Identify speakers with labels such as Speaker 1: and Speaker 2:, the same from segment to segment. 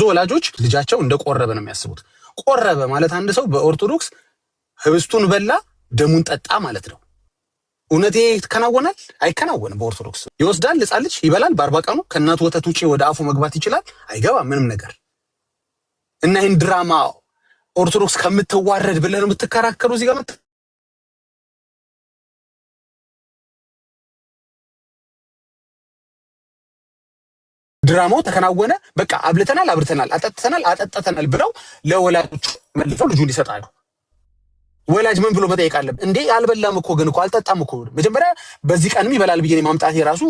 Speaker 1: ወላጆች ልጃቸው እንደቆረበ ነው የሚያስቡት። ቆረበ ማለት አንድ ሰው በኦርቶዶክስ ህብስቱን በላ ደሙን ጠጣ ማለት ነው። እውነቴ ይከናወናል? አይከናወንም። በኦርቶዶክስ ይወስዳል ሕፃን ልጅ ይበላል። በ40 ቀኑ ከእናቱ ወተት ውጪ ወደ አፉ መግባት ይችላል? አይገባም ምንም ነገር። እና ይህን ድራማ ኦርቶዶክስ ከምትዋረድ ብለህ ነው የምትከራከሩ እዚህ ጋር ድራማው ተከናወነ፣ በቃ አብልተናል፣ አጠጥተናል ብለው ለወላጆቹ መልሰው ልጁን ይሰጣሉ። ወላጅ ምን ብሎ መጠየቅ አለበት እንዴ? አልበላም እኮ ግን እኮ አልጠጣም እኮ መጀመሪያ በዚህ ቀንም ይበላል ብዬ ማምጣት የራሱ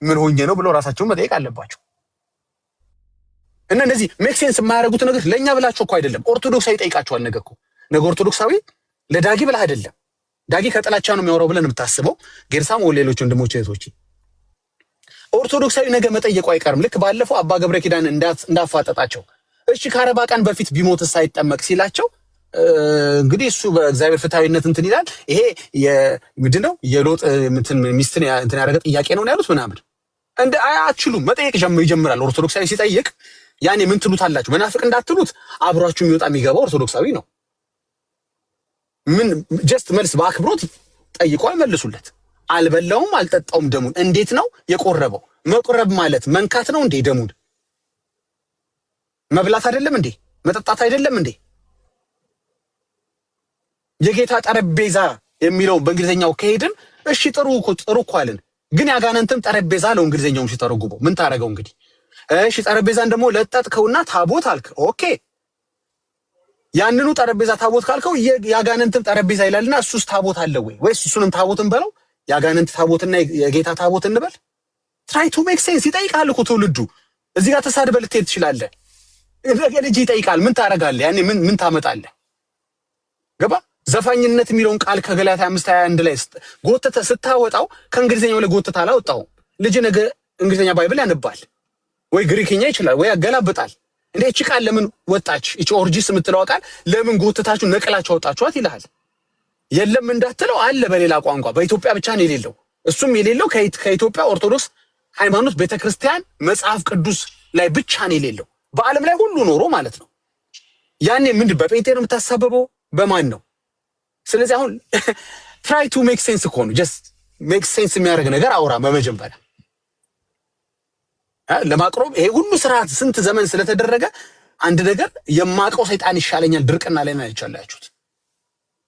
Speaker 1: ምን ሆኜ ነው ብሎ ራሳቸውን መጠየቅ አለባቸው። እና እንደዚህ ሜክ ሴንስ የማያደርጉት ነገር ለኛ ብላችሁ እኮ አይደለም። ኦርቶዶክሳዊ ጠይቃቸዋል። ነገ ኦርቶዶክሳዊ ለዳጊ ብለህ አይደለም። ዳጊ ከጥላቻ ነው የሚያወራው ብለን የምታስበው ጌርሳም ወይ ሌሎች ወንድሞች እህቶች ኦርቶዶክሳዊ ነገ መጠየቁ አይቀርም። ልክ ባለፈው አባ ገብረ ኪዳን እንዳፋጠጣቸው እሺ ከ40 ቀን በፊት ቢሞትስ ሳይጠመቅ ሲላቸው እንግዲህ እሱ በእግዚአብሔር ፍትሃዊነት እንትን ይላል። ይሄ ምንድነው የሎጥ ሚስትን እንትን ያደረገ ጥያቄ ነው ያሉት ምናምን እንደ አያችሉም። መጠየቅ ይጀምራል። ኦርቶዶክሳዊ ሲጠይቅ ያኔ ምን ትሉታላችሁ? መናፍቅ እንዳትሉት አብሯችሁ የሚወጣ የሚገባ ኦርቶዶክሳዊ ነው። ምን ጀስት መልስ በአክብሮት ጠይቀው አይመልሱለት። አልበላውም አልጠጣውም ደሙን። እንዴት ነው የቆረበው? መቆረብ ማለት መንካት ነው እንዴ? ደሙን መብላት አይደለም እንዴ? መጠጣት አይደለም እንዴ? የጌታ ጠረጴዛ የሚለው በእንግሊዘኛው ከሄድን እሺ ጥሩ እኮ አለን። ግን ያጋነንተም ጠረጴዛ ነው እንግሊዘኛውም ሲተረጉመው ምን ታረጋው እንግዲህ? እሺ ጠረጴዛን ደግሞ ለጠጥከውና ታቦት አልክ። ኦኬ ያንኑ ጠረጴዛ ታቦት ካልከው ያጋነንተም ጠረጴዛ ይላልና እሱስ ታቦት አለ ወይ? ወይስ እሱንም ታቦትን በለው ያጋነንት ታቦትና የጌታ ታቦት እንበል? ትራይ ቱ ሜክ ሴንስ። ይጠይቃል እኮ ትውልዱ። እዚህ ጋር ተሳድበህ ልትሄድ ትችላለህ። ልጅ ይጠይቃል። ምን ታረጋለህ? ያኔ ምን ታመጣለህ? ገባ? ዘፋኝነት የሚለውን ቃል ከገላትያ 5:21 ላይ ጎተተ ስታወጣው ከእንግሊዘኛው ላይ ጎተታ አላወጣውም። ልጅ ነገ እንግሊዘኛ ባይብል ያነባል ወይ ግሪክኛ ይችላል ወይ ያገላብጣል። እንዴ እቺ ቃል ለምን ወጣች? እቺ ኦርጂስ የምትለው ቃል ለምን ጎተታችሁ ነቅላችሁ አወጣችኋት ይልሃል። የለም እንዳትለው አለ በሌላ ቋንቋ። በኢትዮጵያ ብቻ ነው የሌለው። እሱም የሌለው ከኢትዮጵያ ኦርቶዶክስ ሃይማኖት ቤተክርስቲያን መጽሐፍ ቅዱስ ላይ ብቻ ነው የሌለው። በዓለም ላይ ሁሉ ኖሮ ማለት ነው። ያኔ ምንድን በጴንጤ ነው የምታሳበበው? በማን ነው? ስለዚህ አሁን ትራይ ቱ ሜክ ሴንስ እኮ ነው። ጀስት ሜክ ሴንስ የሚያደርግ ነገር አውራ። በመጀመሪያ ለማቅረብ ይሄ ሁሉ ስርዓት ስንት ዘመን ስለተደረገ አንድ ነገር የማቀው ሰይጣን ይሻለኛል ድርቅና ላይ ነው ያቻላችሁት።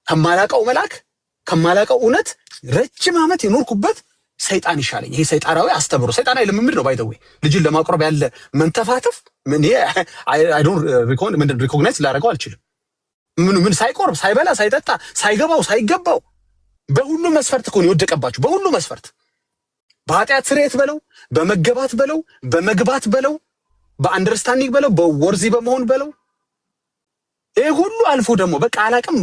Speaker 1: ከማላቀው መልአክ ከማላቀው እውነት ረጅም ዓመት የኖርኩበት ሰይጣን ይሻለኝ። ይሄ ሰይጣናዊ አስተምሮ ሰይጣናዊ ልምምድ ነው። ባይ ዘ ዌይ ልጅን ለማቅረብ ያለ መንተፋተፍ አይ ዶንት ሪኮግናይዝ ላደርገው አልችልም። ምን ሳይቆርብ ሳይበላ ሳይጠጣ ሳይገባው ሳይገባው በሁሉ መስፈርት እኮ ነው የወደቀባችሁ። በሁሉ መስፈርት በኃጢአት ስርየት በለው በመገባት በለው በመግባት በለው በአንደርስታንዲንግ በለው በወርዚ በመሆን በለው ይሄ ሁሉ አልፎ ደግሞ በቃ አላቅም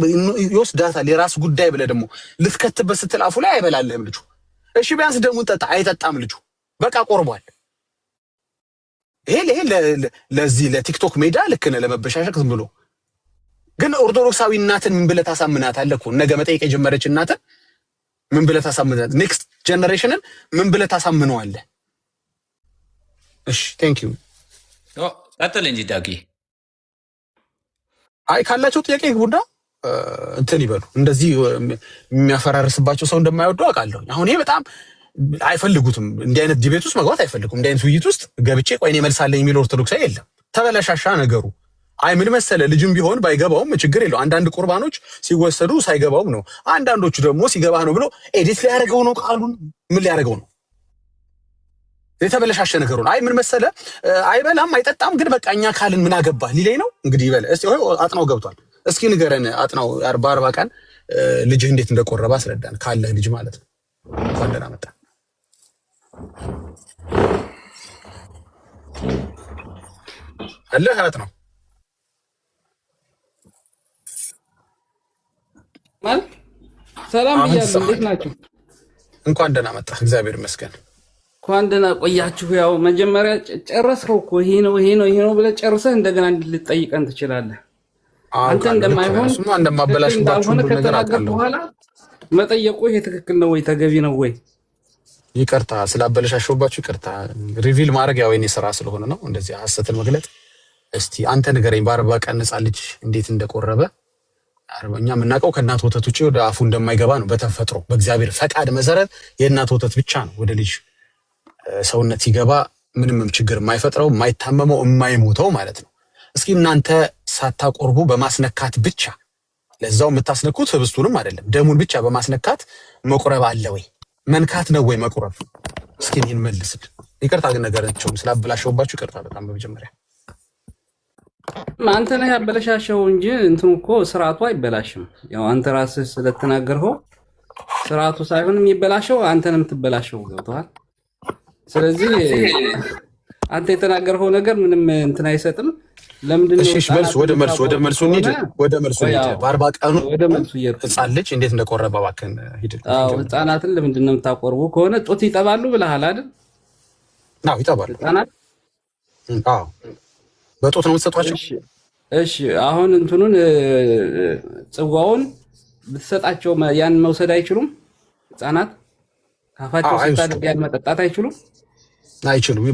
Speaker 1: ይወስዳታል የራስ ጉዳይ ብለህ ደግሞ ልትከትበት ስትል አፉ ላይ አይበላልህም ልጁ። እሺ ቢያንስ ደሙን ጠጣ፣ አይጠጣም ልጁ። በቃ ቆርቧል። ይሄ ለዚህ ለቲክቶክ ሜዳ ልክ ነህ ለመበሻሸቅ ዝም ብሎ። ግን ኦርቶዶክሳዊ እናትን ምን ብለህ ታሳምናታለህ እኮ? ነገ መጠየቅ የጀመረች እናትን ምን ብለህ ታሳምናታለህ? ኔክስት ጀነሬሽንን ምን ብለህ ታሳምነዋለህ? እሺ ቴንክ ዩ።
Speaker 2: ቀጥል እንጂ ዳጊ።
Speaker 1: አይ ካላቸው ጥያቄ ጉዳ እንትን ይበሉ። እንደዚህ የሚያፈራርስባቸው ሰው እንደማይወዱ አውቃለሁ። አሁን ይሄ በጣም አይፈልጉትም። እንዲህ አይነት ዲቤት ውስጥ መግባት አይፈልጉም። እንዲህ አይነት ውይይት ውስጥ ገብቼ ቆይ እኔ መልሳለኝ የሚል ኦርቶዶክሳዊ የለም። ተበላሻሻ ነገሩ። አይ ምን መሰለ ልጅም ቢሆን ባይገባውም ችግር የለው። አንዳንድ ቁርባኖች ሲወሰዱ ሳይገባውም ነው። አንዳንዶቹ ደግሞ ሲገባ ነው ብሎ ኤዲት ሊያደርገው ነው። ቃሉን ምን ሊያደርገው ነው? የተበላሻሸ ነገሩን። አይ ምን መሰለ አይበላም አይጠጣም፣ ግን በቃ እኛ ካልን ምን አገባህ ሊለኝ ነው። እንግዲህ ይበለ እስቲ አጥናው ገብቷል። እስኪ ንገረን አጥናው 40 ቀን ልጅህ እንዴት እንደቆረበ አስረዳን። ካለህ ልጅ ማለት ነው። እንኳን ደህና መጣ አለህ አጥናው
Speaker 3: ማለት ሰላም ብያለሁ። እንዴት ናችሁ?
Speaker 1: እንኳን ደህና መጣ። እግዚአብሔር ይመስገን።
Speaker 3: እንኳን ደህና ቆያችሁ። ያው መጀመሪያ ጨረስከው እኮ ይሄ ነው ብለህ ጨርሰህ እንደገና ልትጠይቀን ትችላለህ። አንተ እንደማይሆን
Speaker 1: እንደማበላሽባችሁ ነገር አውቃለሁ።
Speaker 3: በኋላ መጠየቁ ይሄ ትክክል ነው ወይ ተገቢ ነው ወይ?
Speaker 1: ይቅርታ ስላበላሻሽባችሁ ይቅርታ። ሪቪል ማድረግ ያው የኔ ስራ ስለሆነ ነው። እንደዚህ ሐሰትን መግለጥ እስቲ አንተ ንገረኝ፣ በ40 ቀን ሕፃን ልጅ እንዴት እንደቆረበ። እኛ የምናውቀው ከእናት ወተት ውጪ ወደ አፉ እንደማይገባ ነው። በተፈጥሮ በእግዚአብሔር ፈቃድ መሰረት የእናት ወተት ብቻ ነው ወደ ልጅ ሰውነት ሲገባ ምንም ችግር የማይፈጥረው የማይታመመው የማይሞተው ማለት ነው። እስኪ እናንተ ሳታቆርቡ በማስነካት ብቻ ለዛው የምታስነኩት ህብስቱንም አይደለም ደሙን ብቻ በማስነካት መቁረብ አለ ወይ? መንካት ነው ወይ መቁረብ? እስኪ ይህን መልስል። ይቅርታ ግን ነገራቸውን ስላበላሸውባችሁ ይቅርታ በጣም በመጀመሪያ
Speaker 3: አንተ ነህ ያበላሻሸው እንጂ እንትኑ እኮ ስርዓቱ አይበላሽም። ያው አንተ ራስህ ስለተናገርኸው ስርዓቱ ሳይሆን የሚበላሸው አንተ ነህ የምትበላሸው። ገብቶሃል? ስለዚህ አንተ የተናገርኸው ነገር ምንም እንትን አይሰጥም። ለምንድን ነው
Speaker 1: እሺ መልስ ወደ መልሱ እንሂድ። በ40 ቀኑ
Speaker 3: ወደ መልሱ
Speaker 1: ሕፃን ልጅ እንዴት እንደቆረበ እባክህን ሂድ።
Speaker 3: አዎ ሕፃናትን ለምንድን ነው የምታቆርቡ? ከሆነ ጡት ይጠባሉ ብለሃል አይደል?
Speaker 1: አዎ ይጠባሉ
Speaker 3: ሕፃናት።
Speaker 1: አዎ በጡት ነው የምትሰጧቸው?
Speaker 3: እሺ አሁን እንትኑን ጽዋውን ብትሰጣቸው ያን መውሰድ አይችሉም? ሕፃናት ካፋቸው ሲታደግ ያን መጠጣት አይችሉም?
Speaker 1: አይችሉም።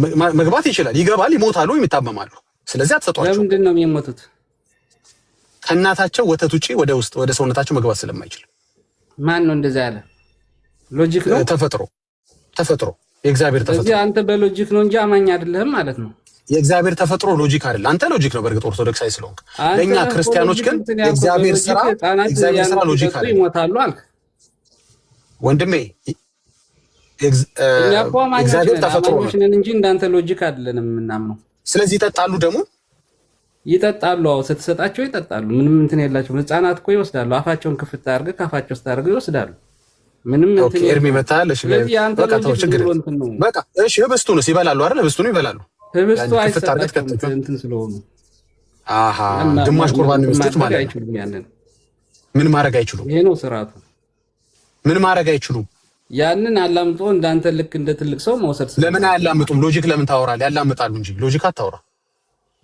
Speaker 1: መግባት ይችላል፣ ይገባል፣ ይሞታሉ፣ ይታመማሉ። ስለዚህ አትሰጧቸው።
Speaker 3: ለምንድን ነው የሚሞቱት?
Speaker 1: ከእናታቸው ወተት ውጪ ወደ ውስጥ ወደ ሰውነታቸው መግባት ስለማይችል።
Speaker 3: ማን ነው እንደዛ ያለ? ሎጂክ ነው? ተፈጥሮ የእግዚአብሔር ተፈጥሮ። ስለዚህ አንተ በሎጂክ ነው እንጂ አማኝ አይደለህም ማለት ነው።
Speaker 1: የእግዚአብሔር ተፈጥሮ ሎጂክ አይደል? አንተ ሎጂክ ነው በእርግጥ ኦርቶዶክሳዊ ስለሆንክ። ለኛ ክርስቲያኖች ግን የእግዚአብሔር ስራ ሎጂክ አይደል?
Speaker 3: ይሞታሉ አልክ
Speaker 1: ወንድሜ።
Speaker 3: እግዚአብሔር ተፈጥሮ ነው እንጂ እንዳንተ ሎጂክ አይደለንም የምናምነው።
Speaker 1: ስለዚህ ይጠጣሉ፣ ደግሞ
Speaker 3: ይጠጣሉ። አዎ ስትሰጣቸው ይጠጣሉ። ምንም እንትን የላቸውም። ሕፃናት እኮ ይወስዳሉ። አፋቸውን ክፍት አድርገህ ካፋቸው ስታደርገው ይወስዳሉ። ምንም እንትን
Speaker 1: ኤርሚ መታል። እሺ በቃ ተው፣ ችግር በቃ እሺ። ህብስቱንስ ይበላሉ አይደል? ህብስቱን ይበላሉ።
Speaker 3: ህብስቱ አይሰጣቸውም እንትን ስለሆኑ።
Speaker 1: አሃ ግማሽ ቁርባን ነው የሚሰጡት ማለት ነው። ምን ማድረግ አይችሉም?
Speaker 3: ይሄ ነው ስርዓቱ።
Speaker 1: ምን ማድረግ አይችሉም?
Speaker 3: ያንን አላምጦ እንዳንተ ልክ እንደ ትልቅ ሰው መውሰድ።
Speaker 1: ለምን አያላምጡም? ሎጂክ ለምን ታወራለህ? ያላምጣሉ እንጂ ሎጂክ አታወራ።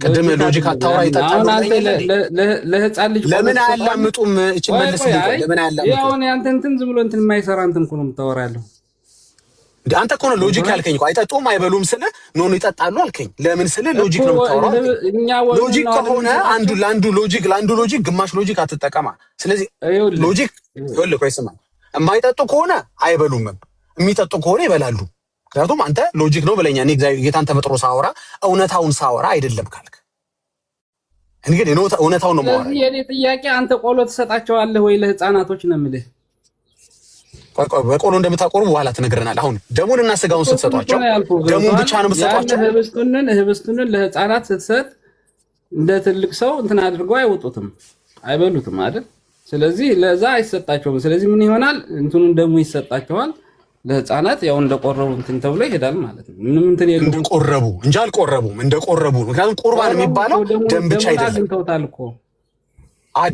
Speaker 1: ቅድም ሎጂክ አታወራ ይጠጣሉ።
Speaker 3: ለህፃን ልጅ
Speaker 1: ለምን አያላምጡም? እቺ መልስ ለምን አያላምጡም?
Speaker 3: ያው ያንተ እንትን ዝም ብሎ እንትን የማይሰራ እንትን እኮ ነው የምታወራለህ።
Speaker 1: አንተ እኮ ነው ሎጂክ ያልከኝ እኮ። አይጠጡም አይበሉም ስለ ኖ ይጠጣሉ አልከኝ። ለምን ስለ ሎጂክ ነው የምታወራው? ሎጂክ ከሆነ አንዱ ለአንዱ ሎጂክ ግማሽ ሎጂክ አትጠቀማ። ስለዚህ ሎጂክ ይኸውልህ፣ ቆይ ስማ፣ የማይጠጡ ከሆነ አይበሉም፣ የሚጠጡ ከሆነ ይበላሉ። ምክንያቱም አንተ ሎጂክ ነው ብለኛ እኔ ጌታን ተፈጥሮ ሳወራ እውነታውን ሳወራ አይደለም ካልክ እንግዲህ እውነታውን ነው የማወራው።
Speaker 3: የኔ ጥያቄ አንተ ቆሎ ትሰጣቸዋለህ ወይ ለህፃናቶች ነው የምልህ።
Speaker 1: በቆሎ እንደምታቆርቡ በኋላ ትነግረናል። አሁን ደሙን እና ስጋውን ስትሰጧቸው ደሙን ብቻ ነው የምትሰጧቸው።
Speaker 3: ህብስቱንን ለህፃናት ስትሰጥ እንደ ትልቅ ሰው እንትን አድርገው አይወጡትም፣ አይበሉትም አይደል? ስለዚህ ለዛ አይሰጣቸውም። ስለዚህ ምን ይሆናል? እንትኑን ደሙ ይሰጣቸዋል ለህፃናት። ያው እንደቆረቡ እንትን ተብሎ ይሄዳል ማለት ነው። ምንም እንትን የለም።
Speaker 1: እንደቆረቡ እንጂ አልቆረቡም፣ እንደቆረቡ። ምክንያቱም ቁርባን የሚባለው ደም ብቻ አይደለም።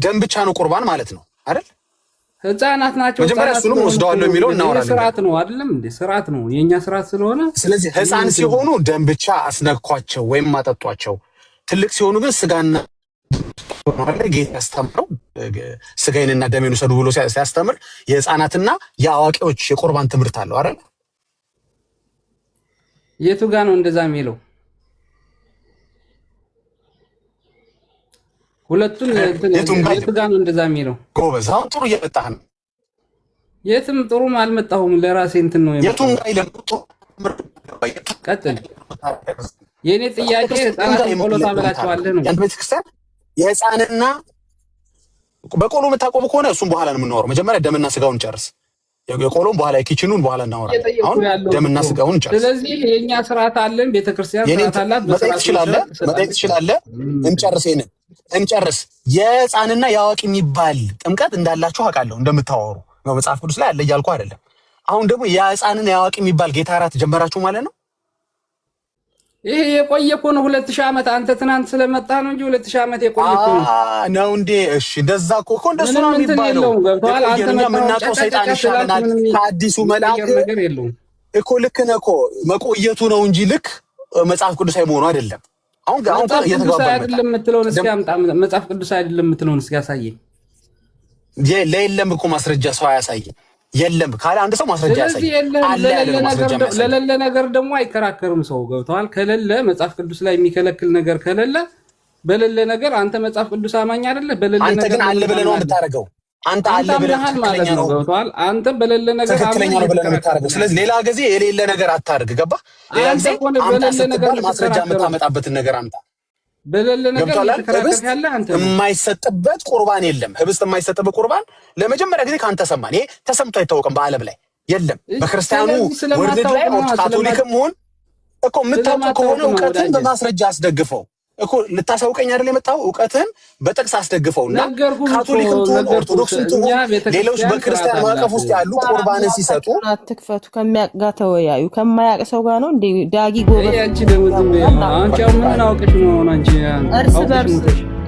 Speaker 1: ደም ብቻ ነው ቁርባን ማለት ነው አይደል?
Speaker 3: ህፃናት ናቸው።
Speaker 1: መጀመሪያ እሱንም ወስደዋለሁ የሚለው እናወራለን።
Speaker 3: ስርዓት ነው አይደለም እንዴ? ስርዓት ነው፣ የኛ ስርዓት ስለሆነ።
Speaker 1: ስለዚህ ህፃን ሲሆኑ ደም ብቻ አስነኳቸው ወይም አጠጧቸው። ትልቅ ሲሆኑ ግን ስጋና ጌታ ያስተምረው ስጋዬንና ደሜን ውሰዱ ብሎ ሲያስተምር የህፃናትና የአዋቂዎች የቁርባን ትምህርት አለው አይደል?
Speaker 3: የቱ ጋር ነው እንደዛ የሚለው? ሁለቱም የቱ ጋር ነው እንደዛ የሚለው?
Speaker 1: ጎበዝ፣ አሁን ጥሩ እየመጣህ ነው።
Speaker 3: የትም ጥሩም አልመጣሁም። ለራሴ እንትን ነው
Speaker 1: የቱን ጋር ይለምጡ።
Speaker 3: ቀጥል። የኔ ጥያቄ ህፃናትን ቆሎ ታበላቸዋለህ ነው?
Speaker 1: ቤተክርስቲያን የህፃንና በቆሎ የምታቆም ከሆነ እሱም በኋላ ነው የምናወራው። መጀመሪያ ደምና ስጋውን ጨርስ። የቆሎም በኋላ የኪችኑን በኋላ እናወራለን። አሁን ደምና ስጋውን ጨርስ።
Speaker 3: ስለዚህ የኛ ስርዓት አለን፣ ቤተክርስቲያን ስርዓት አላት።
Speaker 1: መጠየቅ ትችላለህ። እንጨርስ። የህፃንና የአዋቂ የሚባል ጥምቀት እንዳላችሁ አውቃለሁ፣ እንደምታወሩ ነው መጽሐፍ ቅዱስ ላይ አለ እያልኩ አይደለም። አሁን ደግሞ የህፃንና የአዋቂ የሚባል ጌታ እራት ጀመራችሁ ማለት ነው።
Speaker 3: ይሄ የቆየ እኮ ነው። 2000 ዓመት አንተ ትናንት ስለመጣ ነው እንጂ 2000 ዓመት የቆየ እኮ
Speaker 1: ነው እንዴ? እሺ እንደዛ እኮ እንደሱ ነው የሚባለው።
Speaker 3: ገብቶሃል? አንተ
Speaker 1: የምናውቀው ሰይጣን ይሻለናል ከአዲሱ መልአክ
Speaker 3: ነገር የለውም
Speaker 1: እኮ። ልክ ነህ እኮ መቆየቱ ነው እንጂ ልክ መጽሐፍ ቅዱሳዊ መሆኑ አይደለም። አሁን
Speaker 3: ቅዱሳዊ አይደለም የምትለውን እስኪ አምጣ። መጽሐፍ ቅዱሳዊ አይደለም የምትለውን እስኪ ያሳየኝ።
Speaker 1: የለም እኮ ማስረጃ ሰው አያሳየኝ። የለም ካለ አንድ ሰው ማስረጃ ያሳይ።
Speaker 3: ለሌለ ነገር ደግሞ አይከራከርም ሰው። ገብተዋል? ከሌለ መጽሐፍ ቅዱስ ላይ የሚከለክል ነገር ከሌለ በሌለ ነገር አንተ መጽሐፍ ቅዱስ አማኝ አይደለ? በሌለ ነገር
Speaker 1: አንተ ግን አለ ብለህ ነው የምታረገው። አንተ አለ ብለህ
Speaker 3: ማለት ነው። ገብቶሃል? አንተ በሌለ ነገር
Speaker 1: ትክክለኛ ነው ብለህ ነው የምታረገው። ስለዚህ ሌላ ጊዜ የሌለ ነገር አታርግ። ገባህ? ሌላ ጊዜ
Speaker 3: በሌለ ነገር
Speaker 1: ማስረጃ የምታመጣበትን ነገር አምጣ።
Speaker 3: በሌለ ነገር ተከራከር ያለ አንተ
Speaker 1: የማይሰጥበት ቁርባን የለም። ህብስት የማይሰጥበት ቁርባን ለመጀመሪያ ጊዜ ካንተ ሰማን። ይሄ ተሰምቶ አይታወቅም በዓለም ላይ የለም። በክርስቲያኑ ወርልድ ላይ ካቶሊክም ሆን እኮ የምታውቀው ከሆነ እውቀትን በማስረጃ አስደግፈው እኮ ልታሳውቀኝ አይደል የመጣው? እውቀትን በጥቅስ አስደግፈውና ካቶሊክም ትሁን ኦርቶዶክስም ትሁን ሌሎች በክርስቲያን ማዕቀፍ ውስጥ ያሉ ቁርባንን ሲሰጡ
Speaker 4: አትክፈቱ። ከሚያውቅ ጋር ተወያዩ። ከማያውቅ ሰው ጋር ነው እንዴ? ዳጊ ጎበዝ
Speaker 3: አንቺ ደግሞ አንቺ ምን አውቀሽ ነው? አንቺ
Speaker 4: እርስ በርስ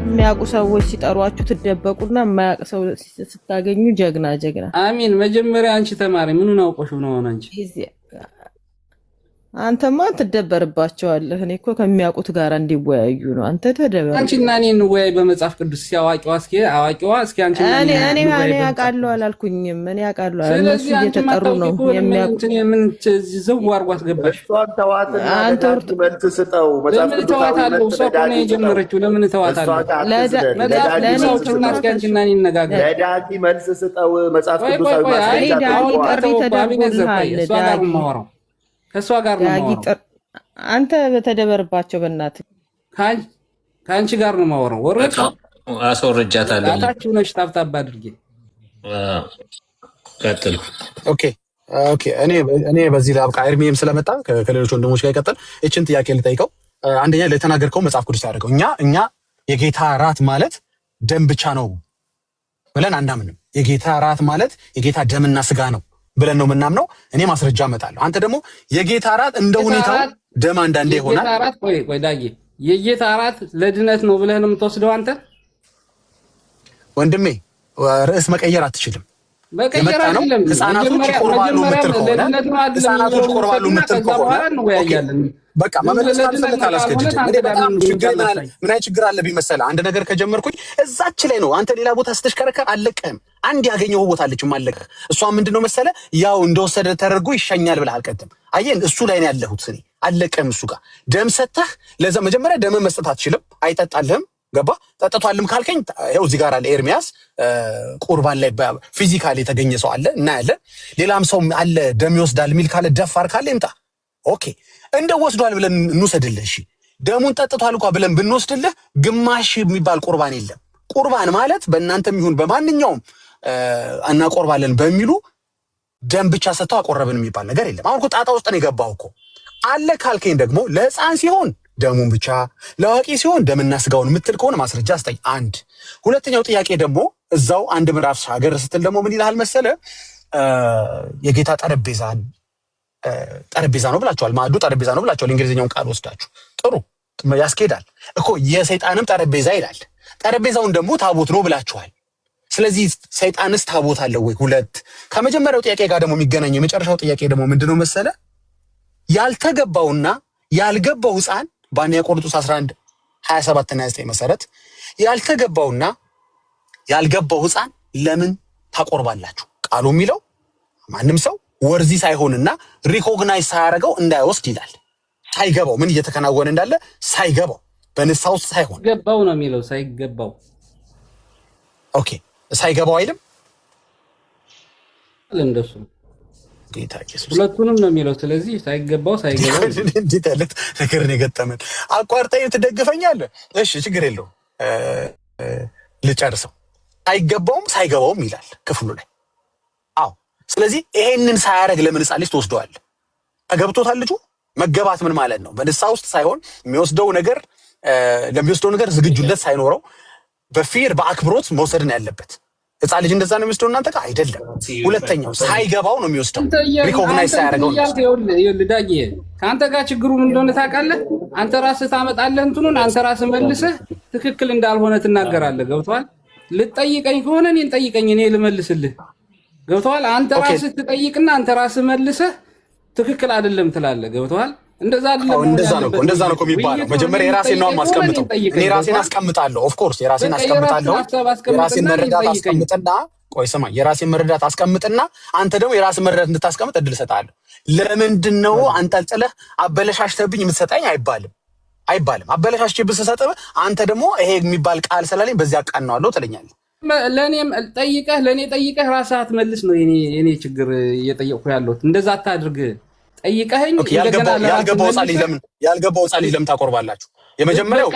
Speaker 4: የሚያውቁ ሰዎች ሲጠሯችሁ ትደበቁና የማያውቅ ሰው ስታገኙ ጀግና ጀግና።
Speaker 3: አሚን። መጀመሪያ አንቺ ተማሪ ምኑን አውቀሽ ነው? አንቺ
Speaker 4: አንተማ ትደበርባቸዋለህ። እኔ እኮ ከሚያውቁት ጋር እንዲወያዩ ነው። አንተ ተደበር።
Speaker 3: አንቺና እኔ እንወያይ በመጽሐፍ ቅዱስ ሲያዋቂዋ እስኪ አንቺ
Speaker 4: እኔ አውቃለሁ አላልኩኝም። እኔ አውቃለሁ እነሱ እየተጠሩ ነው የሚያውቁት።
Speaker 3: ምን ዘው አድርጎ አስገባሽ?
Speaker 5: አንተ መልስ ስጠው።
Speaker 3: መጽሐፍ ቅዱስ ተዋታለሁ። እሷ እኮ ነው የጀመረችው። ለምን ተዋታለሁ? አንቺና እኔ እንነጋገር።
Speaker 5: ለዳጊ መልስ ስጠው። መጽሐፍ ቅዱሳዊ
Speaker 4: ማስረጃ ጥሪ ተደርጎልሃል።
Speaker 3: እሷ ጋር የማወራው ከሷ ጋር ነው።
Speaker 4: አንተ በተደበርባቸው በእናትህ
Speaker 3: ከአንቺ ጋር ነው የማወራው። ወረቀ
Speaker 2: አስወርጃታለሁ።
Speaker 3: ታታችሁ ነሽ። ታብታብ አድርጌ
Speaker 2: ቀጥል።
Speaker 1: ኦኬ እኔ በዚህ ላብቃ። ኤርሚም ስለመጣ ከሌሎች ወንድሞች ጋር ይቀጥል። እችን ጥያቄ ልጠይቀው። አንደኛ ለተናገርከው መጽሐፍ ቅዱስ ያደርገው እኛ የጌታ ራት ማለት ደም ብቻ ነው ብለን አናምንም። የጌታ ራት ማለት የጌታ ደምና ስጋ ነው ብለን ነው የምናምነው። እኔ ማስረጃ እመጣለሁ። አንተ ደግሞ የጌታ ራት እንደ ሁኔታው ደም አንዳንዴ ይሆናል።
Speaker 3: የጌታ ራት ቆይ ዳጊ፣ የጌታ ራት ለድነት ነው ብለህ ነው የምትወስደው አንተ?
Speaker 1: ወንድሜ ርዕስ መቀየር አትችልም።
Speaker 3: መቀየር አይደለም።
Speaker 1: ህፃናቶች ይቆርባሉ የምትል ከሆነ ህፃናቶች ይቆርባሉ የምትል ከሆነ በቃ መመለስ ካልፈለክ አላስገድድም። እኔ በጣም ምን አይነት ችግር አለ ቢመሰለህ? አንድ ነገር ከጀመርኩኝ እዛች ላይ ነው። አንተ ሌላ ቦታ ስትሽከረከር አለቀህም። አንድ ያገኘው ቦታ አለች ማለቀ። እሷ ምንድነው መሰለ ያው እንደወሰደ ተደርጎ ይሸኛል ብለህ አልቀጥም። አየን፣ እሱ ላይ ነው ያለሁት እኔ። አለቀህም። እሱ ጋር ደም ሰተህ ለዛ መጀመሪያ ደም መስጠት አትችልም፣ አይጠጣልህም። ገባ? ጠጥቷልም ካልከኝ ይኸው እዚህ ጋር አለ ኤርሚያስ ቁርባን ላይ ፊዚካሊ የተገኘ ሰው አለ እናያለን። ሌላም ሰው አለ ደም ይወስዳል የሚል ካለ ደፋር ካለ ይምጣ። ኦኬ እንደው ወስዷል ብለን እንውሰድልህ። እሺ ደሙን ጠጥቷል እንኳን ብለን ብንወስድልህ ግማሽ የሚባል ቁርባን የለም። ቁርባን ማለት በእናንተም ይሁን በማንኛውም እናቆርባለን በሚሉ ደም ብቻ ሰጥተው አቆረብን የሚባል ነገር የለም። አሁን እኮ ጣጣ ውስጥ ነው የገባው እኮ። አለ ካልከኝ ደግሞ ለሕፃን ሲሆን ደሙን ብቻ፣ ለአዋቂ ሲሆን ደምና ስጋውን የምትል ከሆነ ማስረጃ አስጠኝ። አንድ ሁለተኛው ጥያቄ ደግሞ እዛው አንድ ምዕራፍ ሀገር ስትል ደግሞ ምን ይልሃል መሰለ? የጌታ ጠረጴዛ ነው ብላችኋል። ማዕዱ ጠረጴዛ ነው ብላችኋል። እንግሊዝኛውን ቃል ወስዳችሁ ጥሩ ያስኬዳል እኮ። የሰይጣንም ጠረጴዛ ይላል። ጠረጴዛውን ደግሞ ታቦት ነው ብላችኋል። ስለዚህ ሰይጣንስ ታቦት አለው ወይ? ሁለት ከመጀመሪያው ጥያቄ ጋር ደግሞ የሚገናኘው የመጨረሻው ጥያቄ ደግሞ ምንድነው መሰለ? ያልተገባውና ያልገባው ሕፃን በአንደኛ ቆሮንቶስ 11:27 እና 29 መሰረት ያልተገባውና ያልገባው ሕፃን ለምን ታቆርባላችሁ? ቃሉ የሚለው ማንም ሰው ወርዚ ሳይሆንና ሪኮግናይዝ ሳያደርገው እንዳይወስድ ይላል። ሳይገባው ምን እየተከናወነ እንዳለ ሳይገባው በንስሐ ውስጥ ሳይሆን
Speaker 3: ገባው ነው የሚለው። ሳይገባው
Speaker 1: ኦኬ፣ ሳይገባው አይልም
Speaker 3: እንደሱ
Speaker 1: ጌታ ኢየሱስ
Speaker 3: ሁለቱንም ነው የሚለው። ስለዚህ ሳይገባው
Speaker 1: እንዴት ያለ ነገር ነው የገጠመን? አቋርጠኝ ትደግፈኛለህ? እሺ ችግር የለውም ልጨርሰው። አይገባውም ሳይገባውም ይላል ክፍሉ ላይ። አዎ ስለዚህ ይሄንን ሳያደርግ ለምን ሕፃን ልጅ ትወስደዋለህ? ተገብቶታል ልጁ። መገባት ምን ማለት ነው? በንስሐ ውስጥ ሳይሆን የሚወስደው ነገር ለሚወስደው ነገር ዝግጁነት ሳይኖረው በፊር በአክብሮት መውሰድ ነው ያለበት። ሕፃን ልጅ እንደዛ ነው የሚወስደው እናንተ ጋር አይደለም። ሁለተኛው ሳይገባው ነው የሚወስደው፣ ሪኮግናይዝ ሳያደርገው ነው።
Speaker 3: ዳጊ ከአንተ ጋር ችግሩ ምን እንደሆነ ታውቃለህ? አንተ ራስህ ታመጣለህ እንትኑን፣ አንተ ራስህ መልሰህ ትክክል እንዳልሆነ ትናገራለህ። ገብቶሃል? ልትጠይቀኝ ከሆነ እኔን ጠይቀኝ፣ እኔ ልመልስልህ። ገብቶሃል? አንተ ራስህ ትጠይቅና አንተ ራስህ መልሰህ ትክክል አይደለም ትላለህ። ገብቶሃል? እንደዛ አይደለም።
Speaker 1: እንደዛ ነው የሚባለው። መጀመሪያ የራሴን ነው የማስቀምጠው። እኔ ራሴን አስቀምጣለሁ። ኦፍ ኮርስ የራሴን አስቀምጣለሁ። የራሴን መረዳት አስቀምጥና ቆይ ስማ፣ የራሴን መረዳት አስቀምጥና አንተ ደግሞ የራስን መረዳት እንድታስቀምጥ እድል እሰጥሃለሁ። ለምንድን ነው አንጠልጥለህ አበለሻሽተብኝ የምትሰጠኝ አይባልም። አይባልም። አበለሻሽቼ ብሰጠው አንተ ደግሞ ይሄ የሚባል ቃል ስላለኝ በዚያ ቃል ነው አለው ትለኛለህ።
Speaker 3: ለኔም ጠይቀህ ራስህ አትመልስ ነው የኔ ችግር እየጠየቅኩ ያለሁት። እንደዛ አታድርግ። ጠይቀኸኝ እንደገና
Speaker 1: ያልገባው ሕፃን ልጅ ለምን ታቆርባላችሁ? የመጀመሪያው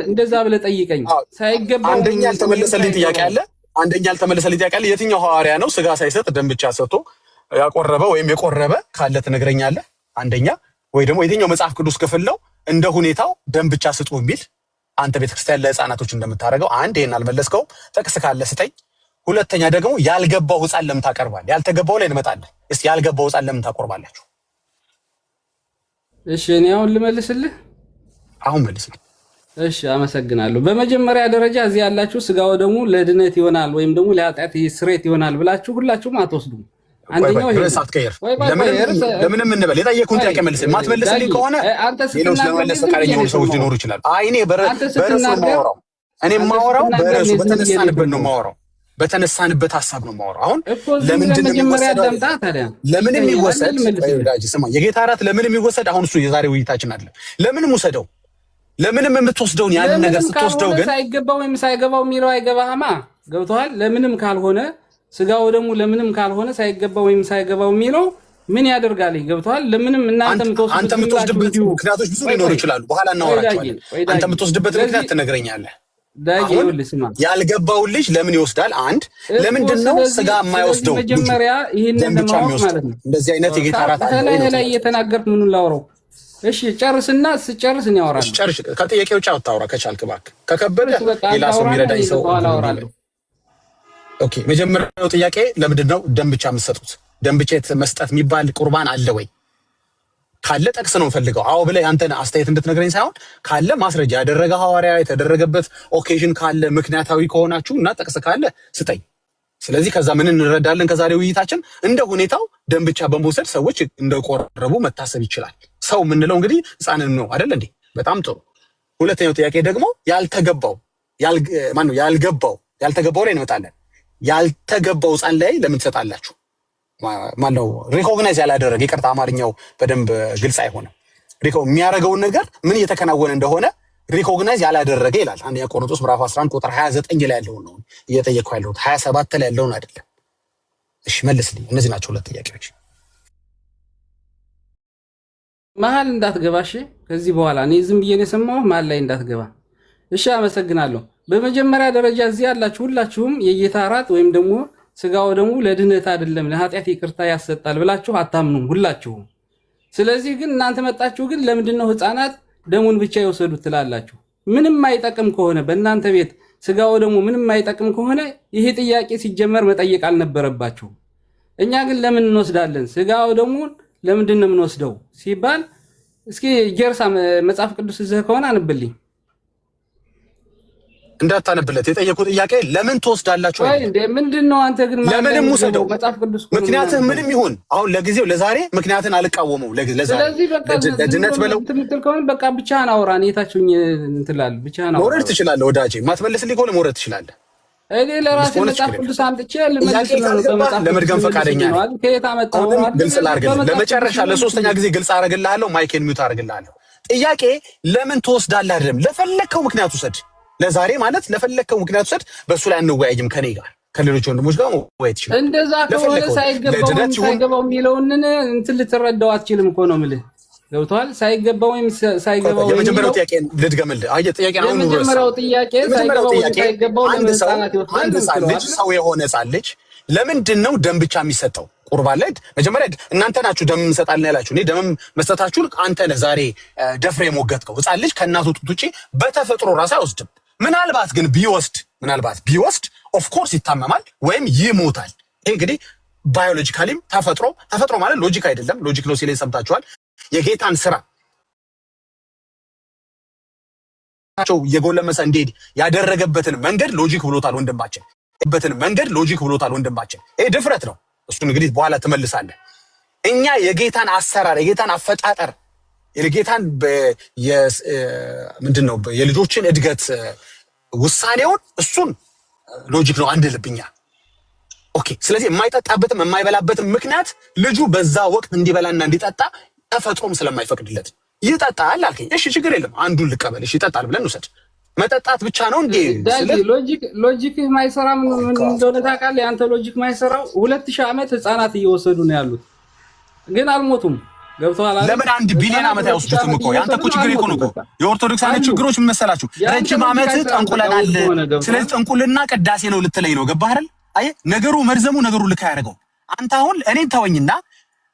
Speaker 3: እንደዛ ብለህ ጠይቀኝ። ሳይገባው
Speaker 1: አንደኛ ያልተመለሰልኝ ጥያቄ አለ። የትኛው ሐዋርያ ነው ስጋ ሳይሰጥ ደም ብቻ ሰጥቶ ያቆረበ ወይም የቆረበ ካለ ትነግረኛለህ? አንደኛ ወይ ደግሞ የትኛው መጽሐፍ ቅዱስ ክፍል ነው እንደ ሁኔታው ደም ብቻ ስጡ የሚል አንተ ቤተክርስቲያን ለሕፃናቶች እንደምታደርገው? አንድ ይሄን አልመለስከው። ጥቅስ ካለ ስጠኝ። ሁለተኛ ደግሞ ያልገባው ሕፃን ለምን ታቀርባለህ? ያልተገባው ላይ እንመጣለን። እስቲ ያልገባው ሕፃን ለምን ታቆርባላችሁ?
Speaker 3: እሺ እኔ አሁን ልመልስልህ።
Speaker 1: አሁን መልስልኝ።
Speaker 3: እሺ አመሰግናለሁ። በመጀመሪያ ደረጃ እዚህ ያላችሁ ስጋው ደግሞ ለድነት ይሆናል ወይም ደግሞ ለኃጢአት ስርየት ይሆናል ብላችሁ ሁላችሁም አትወስዱም። አንደኛው ይሄ
Speaker 1: ለምንም እንበል የጠየቁን ጥያቄ መልስ። ማትመልስልኝ ከሆነ ሌሎች ለመመለስ ፈቃደኛ የሆኑ ሰዎች ሊኖሩ ይችላሉ። አይ እኔ በርዕሱ ነው የማወራው። እኔ የማወራው በርዕሱ በተነሳንበት ነው የማወራው። በተነሳንበት ሐሳብ ነው የማወራው። አሁን ለምንድን ነው የሚወሰደው? ለምን የሚወሰድ ስማ፣ የጌታ እራት ለምን የሚወሰድ? አሁን እሱ የዛሬ ውይይታችን አይደለም። ለምንም ውሰደው። ለምንም የምትወስደውን ያንን ነገር ስትወስደው ግን
Speaker 3: ሳይገባው ወይም ሳይገባው የሚለው አይገባህማ። ገብቶሃል? ለምንም ካልሆነ ስጋው ደግሞ ለምንም ካልሆነ ሳይገባው ወይም ሳይገባው የሚለው ምን ያደርጋል? ገብቶሃል? ለምንም አንተ
Speaker 1: የምትወስድበት ምክንያቶች ብዙ ሊኖሩ ይችላሉ። በኋላ እናወራቸዋለን። አንተ የምትወስድበት ምክንያት ትነግረኛለህ። ያልገባው ልጅ ለምን ይወስዳል? አንድ ለምንድን ነው ስጋ የማይወስደው?
Speaker 3: መጀመሪያ ይሄንን ለማወቅ ማለት ነው።
Speaker 1: እንደዚህ አይነት የጌታ እራት
Speaker 3: ላይ እየተናገርክ ምኑን ላውራው? እሺ ጨርስና ስጨርስ ነው ያወራል።
Speaker 1: ጨርስ። ከጥያቄው ውጭ አታውራ ከቻልክ እባክህ። ከከበደ ሌላ ሰው የሚረዳኝ ሰው አወራለሁ። ኦኬ፣ መጀመሪያው ጥያቄ ለምንድን ነው ደም ብቻ የምትሰጡት? ደም ብቻ መስጠት የሚባል ቁርባን አለ ወይ? ካለ ጠቅስ ነው ፈልገው። አዎ ብለህ አንተን አስተያየት እንድትነግረኝ ሳይሆን ካለ ማስረጃ ያደረገ ሐዋርያ የተደረገበት ኦኬዥን ካለ ምክንያታዊ ከሆናችሁ እና ጠቅስ ካለ ስጠኝ። ስለዚህ ከዛ ምን እንረዳለን? ከዛሬ ውይይታችን እንደ ሁኔታው ደም ብቻ በመውሰድ ሰዎች እንደቆረቡ መታሰብ ይችላል። ሰው የምንለው እንግዲህ ሕፃንን ነው አይደል እንዴ? በጣም ጥሩ። ሁለተኛው ጥያቄ ደግሞ ያልገባው ላይ እንመጣለን። ያልተገባው ሕፃን ላይ ለምን ትሰጣላችሁ? ማነው ሪኮግናይዝ ያላደረገ? ይቅርታ አማርኛው በደንብ ግልጽ አይሆንም። የሚያደርገውን ነገር ምን እየተከናወነ እንደሆነ ሪኮግናይዝ ያላደረገ ይላል። አንደኛ ቆሮንቶስ ምዕራፍ 11 ቁጥር 29 ላይ ያለውን ነው እየጠየቅኩ ያለሁት፣ 27 ላይ ያለውን አይደለም። እሺ መልስልኝ። እነዚህ ናቸው ሁለት ጥያቄዎች።
Speaker 3: መሀል እንዳትገባሽ ከዚህ በኋላ እኔ ዝም ብዬ ነው የሰማሁህ። መሀል ላይ እንዳትገባ እሺ። አመሰግናለሁ። በመጀመሪያ ደረጃ እዚህ ያላችሁ ሁላችሁም የጌታ እራት ወይም ደግሞ ስጋው ደግሞ ለድነት አይደለም ለኃጢአት ይቅርታ ያሰጣል ብላችሁ አታምኑም ሁላችሁም። ስለዚህ ግን እናንተ መጣችሁ ግን ለምንድነው ሕፃናት ደሙን ብቻ ይወሰዱት ትላላችሁ? ምንም ማይጠቅም ከሆነ በእናንተ ቤት ስጋው ደግሞ ምንም ማይጠቅም ከሆነ ይሄ ጥያቄ ሲጀመር መጠየቅ አልነበረባችሁም። እኛ ግን ለምን እንወስዳለን? ስጋው ደግሞ ለምንድን ነው የምንወስደው ሲባል እስኪ ጀርሳ መጽሐፍ ቅዱስ እዚህ ከሆነ አንብልኝ።
Speaker 1: እንዳታነብለት የጠየቁት ጥያቄ ለምን ትወስዳላችሁ?
Speaker 3: አይ እንዴ ምንድነው? አንተ ግን
Speaker 1: ለምንም ውሰደው መጽሐፍ ቅዱስ ምክንያትህ ምንም ይሁን አሁን ለጊዜው ለዛሬ ምክንያትን አልቃወመው ለዛሬ
Speaker 3: ስለዚህ በቃ
Speaker 1: ለድነት በለው
Speaker 3: ትምትል ከሆነ በቃ ብቻህን አውራ። እኔ ታችሁኝ እንትላል ብቻህን አውራ።
Speaker 1: መውረድ ትችላለህ ወዳጄ። ማትመልስልኝ ከሆነ መውረድ ትችላለህ።
Speaker 3: እኔ ለራሴ መጽሐፍ ቅዱስ አምጥቼ
Speaker 1: ለመድገም ፈቃደኛ ነኝ።
Speaker 3: ከየት አመጣው?
Speaker 1: ግልጽ ላድርግልህ። ለመጨረሻ ለሶስተኛ ጊዜ ግልጽ አደርግልሃለሁ። ማይኬን ሚውት አደርግልሃለሁ። ጥያቄ ለምን ትወስዳለህ አይደለም፣ ለፈለከው ምክንያት ውሰድ። ለዛሬ ማለት ለፈለከው ምክንያት ውሰድ። በሱ ላይ አንወያይም። ከኔ ጋር ከሌሎች ወንድሞች ጋር መወያየት ይችላል።
Speaker 3: እንደዛ ከሆነ ሳይገባው የሚለውን እንትን ልትረዳው አትችልም እኮ ነው የምልህ። ገብቶሃል? ሳይገባው ወይም ሳይገባው
Speaker 1: የመጀመሪያው ጥያቄ ልድገምልህ። አየህ ጥያቄ ነው።
Speaker 3: የመጀመሪያው ጥያቄ ሳይገባው ወይም ሳይገባው ለህፃናት
Speaker 1: ይወስዳል። ሰው የሆነ ሕፃን ልጅ ለምንድን ነው ደም ብቻ የሚሰጠው? ቁርባን ላይ መጀመሪያ እናንተ ናችሁ ደም እንሰጣለን ያላችሁ። እኔ ደም መስጠታችሁ አንተ ነህ ዛሬ ደፍሬ የሞገትከው። ሕፃን ልጅ ከእናቱ ጡት ውጪ በተፈጥሮ ራሱ አይወስድም። ምናልባት ግን ቢወስድ ኦፍ ኮርስ ይታመማል ወይም ይሞታል። ይሄ እንግዲህ ባዮሎጂካሊም ተፈጥሮ ማለት ሎጂክ አይደለም። ሎጂክ ነው ሲለኝ ሰምታችኋል። የጌታን ስራ የጎለመሰ እንዲሄድ ያደረገበትን መንገድ ሎጂክ ብሎታል ወንድማችን። ይሄ ድፍረት ነው። እሱን እንግዲህ በኋላ ትመልሳለህ። እኛ የጌታን አሰራር የጌታን አፈጣጠር የጌታን ምንድነው የልጆችን እድገት ውሳኔውን እሱን ሎጂክ ነው አንድ ልብኛ። ኦኬ። ስለዚህ የማይጠጣበትም የማይበላበትም ምክንያት ልጁ በዛ ወቅት እንዲበላና እንዲጠጣ ተፈጥሮም ስለማይፈቅድለት ይጠጣል አልከኝ። እሺ ችግር የለም አንዱን ልቀበል። እሺ ይጠጣል ብለን እንውሰድ። መጠጣት ብቻ ነው እንዴ?
Speaker 3: ሎጂክ ማይሰራ ምን እንደሆነ ታውቃለህ? ያንተ ሎጂክ ማይሰራው 2000 ዓመት ህፃናት እየወሰዱ ነው ያሉት፣ ግን አልሞቱም። ገብቶሃል አይደል?
Speaker 1: ለምን 1 ቢሊዮን ዓመት አይወስዱትም እኮ? ያንተ እኮ ችግር እኮ ነው እኮ። የኦርቶዶክስ አይነት ችግሮች ምን መሰላችሁ? ረጅም ዓመት ጠንቁለናል። ስለዚህ ጠንቁልና ቅዳሴ ነው ልትለኝ ነው። ገባህ አይደል? አየህ ነገሩ መርዘሙ ነገሩ ልክ ያደርገው። አንተ አሁን እኔን ተወኝና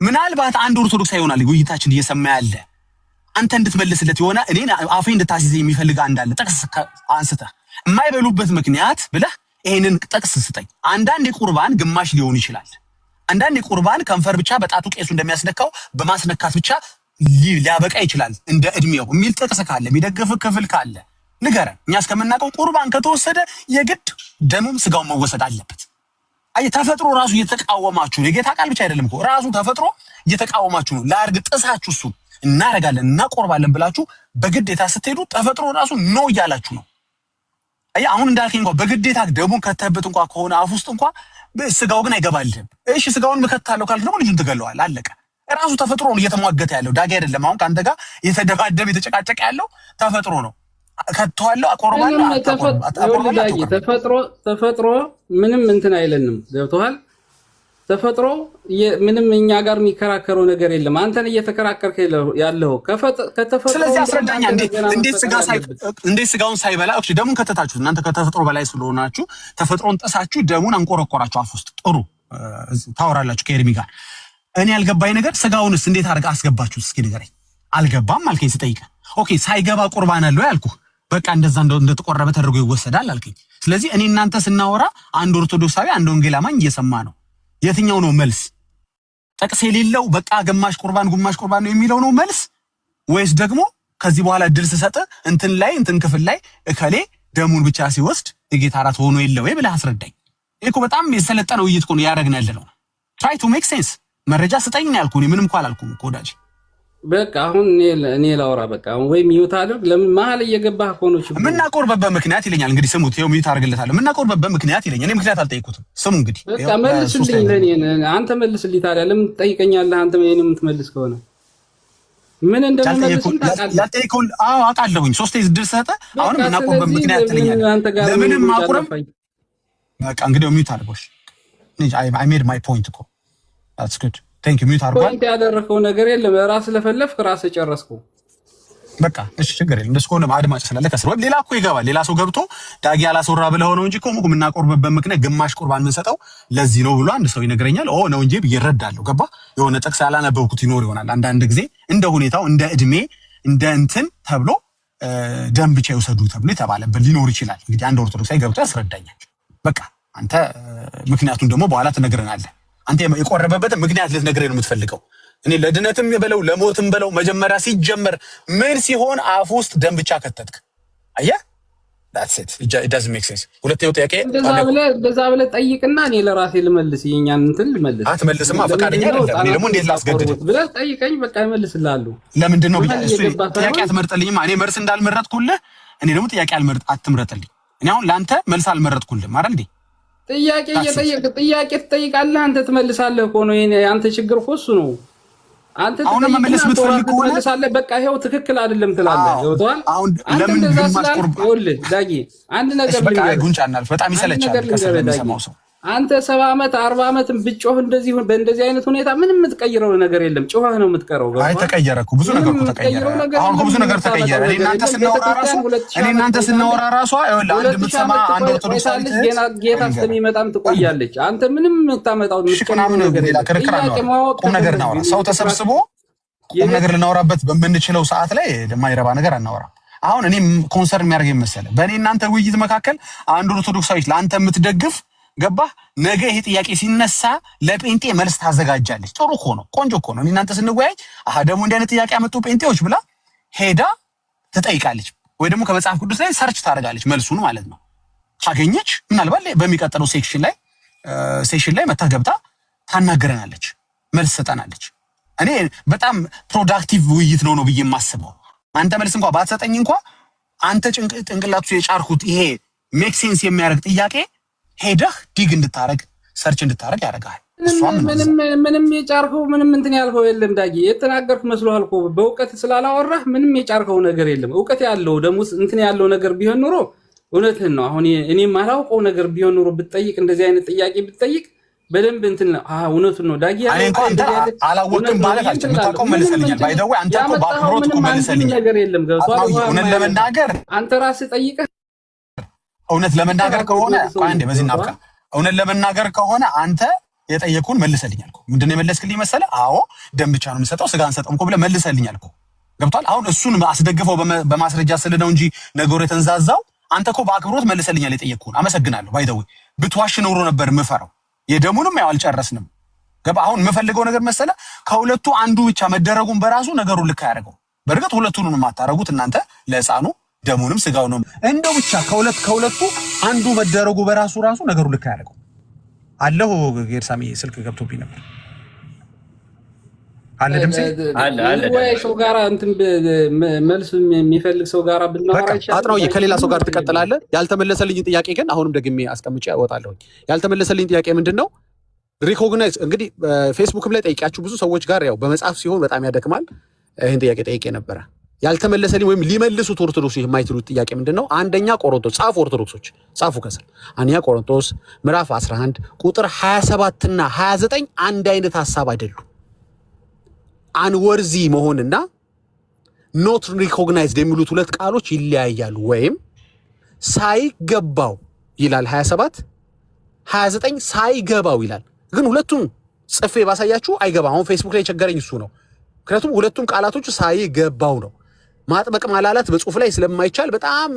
Speaker 1: ምናልባት አንድ ኦርቶዶክስ ይሆናል ውይይታችን እየሰማ ያለ አንተ እንድትመልስለት የሆነ እኔን አፌ እንድታስይዘኝ የሚፈልግ አንዳለ ጥቅስ አንስተህ የማይበሉበት ምክንያት ብለህ ይሄንን ጥቅስ ስጠኝ። አንዳንድ ቁርባን ግማሽ ሊሆን ይችላል። አንዳንድ ቁርባን ከንፈር ብቻ በጣቱ ቄሱ እንደሚያስነካው በማስነካት ብቻ ሊያበቃ ይችላል እንደ እድሜው የሚል ጥቅስ ካለ የሚደግፍ ክፍል ካለ ንገረን። እኛ እስከምናውቀው ቁርባን ከተወሰደ የግድ ደሙም ስጋውን መወሰድ አለበት። አይ ተፈጥሮ ራሱ እየተቃወማችሁ ነው። የጌታ ቃል ብቻ አይደለም እኮ ራሱ ተፈጥሮ እየተቃወማችሁ ነው። ላርግ ጥሳችሁ እሱ እናረጋለን እናቆርባለን ብላችሁ በግዴታ ስትሄዱ ተፈጥሮ ራሱ ነው እያላችሁ ነው። አይ አሁን እንዳልከኝ እንኳን በግዴታ ደሙን ከተህበት እንኳን ከሆነ አፍ ውስጥ እንኳን ስጋው ግን አይገባልህም። እሺ ስጋውን መከታለው ካልክ ደግሞ ልጁን ትገለዋል። አለቀ። ራሱ ተፈጥሮ ነው እየተሟገተ ያለው ዳጊ አይደለም። አሁን ካንተ ጋር የተደባደበ የተጨቃጨቀ ያለው ተፈጥሮ ነው። ከተዋለው አቆርባለሁ
Speaker 3: ተፈጥሮ ምንም እንትን አይለንም። ገብቶሃል? ተፈጥሮ ምንም እኛ ጋር የሚከራከረው ነገር የለም። አንተን እየተከራከርክ ያለው ከተፈጥሮ።
Speaker 1: ስለዚህ አስረዳኛ እንዴት ስጋውን ሳይበላ እሺ ደሙን ከተታችሁ እናንተ ከተፈጥሮ በላይ ስለሆናችሁ ተፈጥሮን ጥሳችሁ ደሙን አንቆረቆራችሁ አፍ ውስጥ ጥሩ ታወራላችሁ ከኤርሚ ጋር። እኔ ያልገባኝ ነገር ስጋውንስ እንዴት አድርጋ አስገባችሁ? እስኪ ንገረኝ። አልገባም አልከኝ ስጠይቅ። ኦኬ ሳይገባ ቁርባን አለው ያልኩህ በቃ እንደዛ እንደተቆረበ ተደርጎ ይወሰዳል አልከኝ። ስለዚህ እኔ እናንተ ስናወራ አንድ ኦርቶዶክሳዊ አንድ ወንጌል አማኝ እየሰማ ነው። የትኛው ነው መልስ? ጥቅስ የሌለው በቃ ግማሽ ቁርባን ነው የሚለው ነው መልስ? ወይስ ደግሞ ከዚህ በኋላ እድል ስሰጥ እንትን ክፍል ላይ እከሌ ደሙን ብቻ ሲወስድ የጌታ እራት ሆኖ የለው ብለህ አስረዳኝ። እኮ በጣም የሰለጠነ ውይይት እኮ ነው ያደረግን ያለ ነው። try to make sense መረጃ ስጠኝ ነው ያልኩህ። ምንም እንኳን አላልኩም እኮ ወዳጅ።
Speaker 3: በቃ አሁን እኔ ላውራ በቃ አሁን ወይ ሚዩት አድርግ። ለምን መሀል እየገባህ እኮ ነው ችግሩ። የምናቆርበበት ምክንያት ይለኛል። እንግዲህ ስሙት፣ ይኸው ሚዩት አድርግለታለሁ። የምናቆርበበት ምክንያት ይለኛል። እኔ ምክንያት አልጠይቁትም። ስሙ እንግዲህ በቃ መልስልኝ። ለኔ አንተ መልስልኝ። ታዲያ ለምን ትጠይቀኛለህ? አንተ ምን የምትመልስ ከሆነ ምን እንደምመልስ
Speaker 1: ያልጠይቀውን አውቃለሁኝ። 3 እድል ሰጠ። አሁን የምናቆርበት ምክንያት ይለኛል። ለምንም ማቁረብ በቃ እንግዲህ ሚዩት አድርጎሽ I made my point እኮ that's good thank you ሚዩት አድርጓል።
Speaker 3: ፖይንት ያደረከው ነገር የለም። ራስ ለፈለፍክ ራስ ጨረስከው።
Speaker 1: በቃ እሺ ችግር የለም። እንደሱ ከሆነ አድማጭ ስላለ ከስሮ ሌላ እኮ ይገባል። ሌላ ሰው ገብቶ ዳጊ አላስወራ ብለው ነው እንጂ እኮ የምናቆርበበት ምክንያት ግማሽ ቁርባን የምንሰጠው ለዚህ ነው ብሎ አንድ ሰው ይነግረኛል። ነው እንጂ ይረዳለሁ። ገባ የሆነ ጥቅስ ያላነበብኩት ይኖር ይሆናል። አንዳንድ ጊዜ እንደ ሁኔታው እንደ እድሜ እንደ እንትን ተብሎ ደም ብቻ ይወሰዱ ተብሎ የተባለበት ሊኖር ይችላል። እንግዲህ አንድ ኦርቶዶክሳዊ ገብቶ ያስረዳኛል። በቃ አንተ ምክንያቱን ደግሞ በኋላ ትነግረናለህ። አንተ የቆረበበትን ምክንያት ልትነግረኝ ነው የምትፈልገው። እኔ ለድነትም በለው ለሞትም በለው መጀመሪያ ሲጀመር ምን ሲሆን አፍ ውስጥ ደም ብቻ ከተትክ? አየህ that's it doesn't make sense። ሁለተኛው ጥያቄ
Speaker 3: እንደዛ ብለህ ጠይቅና እኔ ለራሴ ልመልስ። የኛን እንትን ልመልስ።
Speaker 1: አትመልስማ ፈቃደኛ አይደለም። እኔ ደግሞ እንዴት ላስገድድ
Speaker 3: ብለህ ጠይቀኝ። በቃ እመልስልሃለሁ።
Speaker 1: ለምንድን ነው እሱ ጥያቄ አትመርጥልኝማ? እኔ መልስ እንዳልመረጥኩልህ እኔ ደግሞ ጥያቄ አትምረጥልኝ። እኔ አሁን ለአንተ መልስ አልመረጥኩልህም አይደል እንዴ?
Speaker 3: ጥያቄ ትጠይቃለህ፣ አንተ ትመልሳለህ እኮ ነው። አንተ ችግር እኮ እሱ ነው። አንተ
Speaker 1: መመለስ የምትፈልግ ከሆነ
Speaker 3: ትመልሳለህ። በቃ ይኸው ትክክል አይደለም ትላለህ። ገብቶሃል?
Speaker 1: አንተ እንደዛ ስላልክ
Speaker 3: ይኸውልህ ዳጊ አንድ ነገር ልንገርህ።
Speaker 1: ጉንጫናል በጣም ይሰለቻል ከሰማው ሰው።
Speaker 3: አንተ 70 ዓመት 40 ዓመትም ብጮህ በእንደዚህ አይነት ሁኔታ ምንም የምትቀይረው ነገር የለም። ጮኸህ ነው የምትቀረው።
Speaker 1: አይ ተቀየረ እኮ ብዙ ነገር ተቀየረ። አሁን ብዙ ነገር ተቀየረ። እኔ እናንተ ስናወራ ራሱ ይኸውልህ አንድ የምትሰማ አንድ ኦርቶዶክስ
Speaker 3: ጌታ እስከሚመጣም ትቆያለች። አንተ ምንም የምታመጣው
Speaker 1: ቁም ነገር እናወራ። ሰው ተሰብስቦ ቁም ነገር ልናወራበት በምንችለው ሰዓት ላይ የማይረባ ነገር አናወራም። አሁን እኔም ኮንሰርን የሚያደርገኝ መሰለህ በእኔ እናንተ ውይይት መካከል አንድ ኦርቶዶክሳዊት ለአንተ የምትደግፍ ገባህ? ነገ ይሄ ጥያቄ ሲነሳ ለጴንጤ መልስ ታዘጋጃለች። ጥሩ እኮ ነው፣ ቆንጆ እኮ ነው። እናንተ ስንወያይ ደግሞ እንዲህ አይነት ጥያቄ ያመጡ ጴንጤዎች ብላ ሄዳ ትጠይቃለች፣ ወይ ደግሞ ከመጽሐፍ ቅዱስ ላይ ሰርች ታደርጋለች መልሱን ማለት ነው። ካገኘች ምናልባት በሚቀጥለው ሴክሽን ላይ መታ ገብታ ታናገረናለች፣ መልስ ሰጠናለች። እኔ በጣም ፕሮዳክቲቭ ውይይት ነው ብዬ የማስበው። አንተ መልስ እንኳን ባትሰጠኝ እንኳን አንተ ጭንቅላቱ የጫርኩት ይሄ ሜክ ሴንስ የሚያደርግ ጥያቄ ሄደህ ዲግ እንድታረግ ሰርች እንድታረግ ያደርጋል።
Speaker 3: ምንም የጫርከው ምንም እንትን ያልከው የለም ዳጊ። የተናገርክ መስሎሃል እኮ በእውቀት ስላላወራህ ምንም የጫርከው ነገር የለም። እውቀት ያለው ደግሞ እንትን ያለው ነገር ቢሆን ኑሮ እውነትህን ነው። አሁን እኔ የማላውቀው ነገር ቢሆን ኑሮ ብትጠይቅ፣ እንደዚህ አይነት ጥያቄ ብትጠይቅ በደንብ እንትን እውነቱን ነው ዳጊ።
Speaker 1: አላወቅም ማለት አልችልም። የምታውቀው መልሰልኛል። ባይ ዘ ወይ አንተ እኮ በአክብሮት እኮ መልሰልኛል።
Speaker 3: ነገር የለም ገብቷል።
Speaker 1: እውነት ለመናገር
Speaker 3: አንተ ራስህ ጠይቀህ
Speaker 1: እውነት ለመናገር ከሆነ አንዴ በዚህ እናብቃ። እውነት ለመናገር ከሆነ አንተ የጠየቁን መልሰልኛል እኮ። ምንድነው የመለስክልኝ መሰለህ? አዎ ደም ብቻ ነው የምሰጠው ስጋ አንሰጥም እኮ ብለህ መልሰልኛል እኮ። ገብቷል። አሁን እሱን አስደግፈው በማስረጃ ስለ ነው እንጂ ነገሩ የተንዛዛው። አንተ እኮ በአክብሮት መልሰልኛል የጠየቁን። አመሰግናለሁ። ባይ ዘ ወይ ብትዋሽ ኖሮ ነበር የምፈራው። የደሙንም ያው አልጨረስንም። ገባ። አሁን የምፈልገው ነገር መሰለህ? ከሁለቱ አንዱ ብቻ መደረጉን በራሱ ነገሩን ልክ አያደርገው። በእርግጥ ሁለቱንም የማታረጉት እናንተ ለህፃኑ ደሙንም ስጋው ነው። እንደው ብቻ ከሁለቱ አንዱ መደረጉ በራሱ ነገሩ ልክ አያደርገው። አለሁ ጌርሳሚ ስልክ ገብቶብኝ ነበር። አለ ድምጽ
Speaker 3: አለ ወይ ሰው ጋር እንትን መልስ የሚፈልግ ሰው ጋር ብናወራ ይችላል።
Speaker 6: አጥናውዬ ከሌላ ሰው ጋር ትቀጥላለህ። ያልተመለሰልኝ ጥያቄ ግን አሁንም ደግሜ አስቀምጬ እወጣለሁ። ያልተመለሰልኝ ጥያቄ ምንድነው? ሪኮግናይዝ እንግዲህ ፌስቡክም ላይ ጠይቂያችሁ ብዙ ሰዎች ጋር ያው በመጽሐፍ ሲሆን በጣም ያደክማል። ይሄን ጥያቄ ጠይቄ ነበረ። ያልተመለሰልኝ ወይም ሊመልሱት ኦርቶዶክስ የማይትሉት ጥያቄ ምንድነው? አንደኛ ቆሮንቶስ ጻፉ፣ ኦርቶዶክሶች ጻፉ ከስር። አንደኛ ቆሮንቶስ ምዕራፍ 11 ቁጥር 27 እና 29 አንድ አይነት ሐሳብ አይደሉም። አንወርዚ መሆንና ኖት ሪኮግናይዝድ የሚሉት ሁለት ቃሎች ይለያያሉ። ወይም ሳይገባው ይላል 27፣ 29 ሳይገባው ይላል። ግን ሁለቱም ጽፌ ባሳያችሁ አይገባም። አሁን ፌስቡክ ላይ የቸገረኝ እሱ ነው። ምክንያቱም ሁለቱም ቃላቶቹ ሳይገባው ነው። ማጥበቅ ማላላት በጽሁፍ ላይ ስለማይቻል በጣም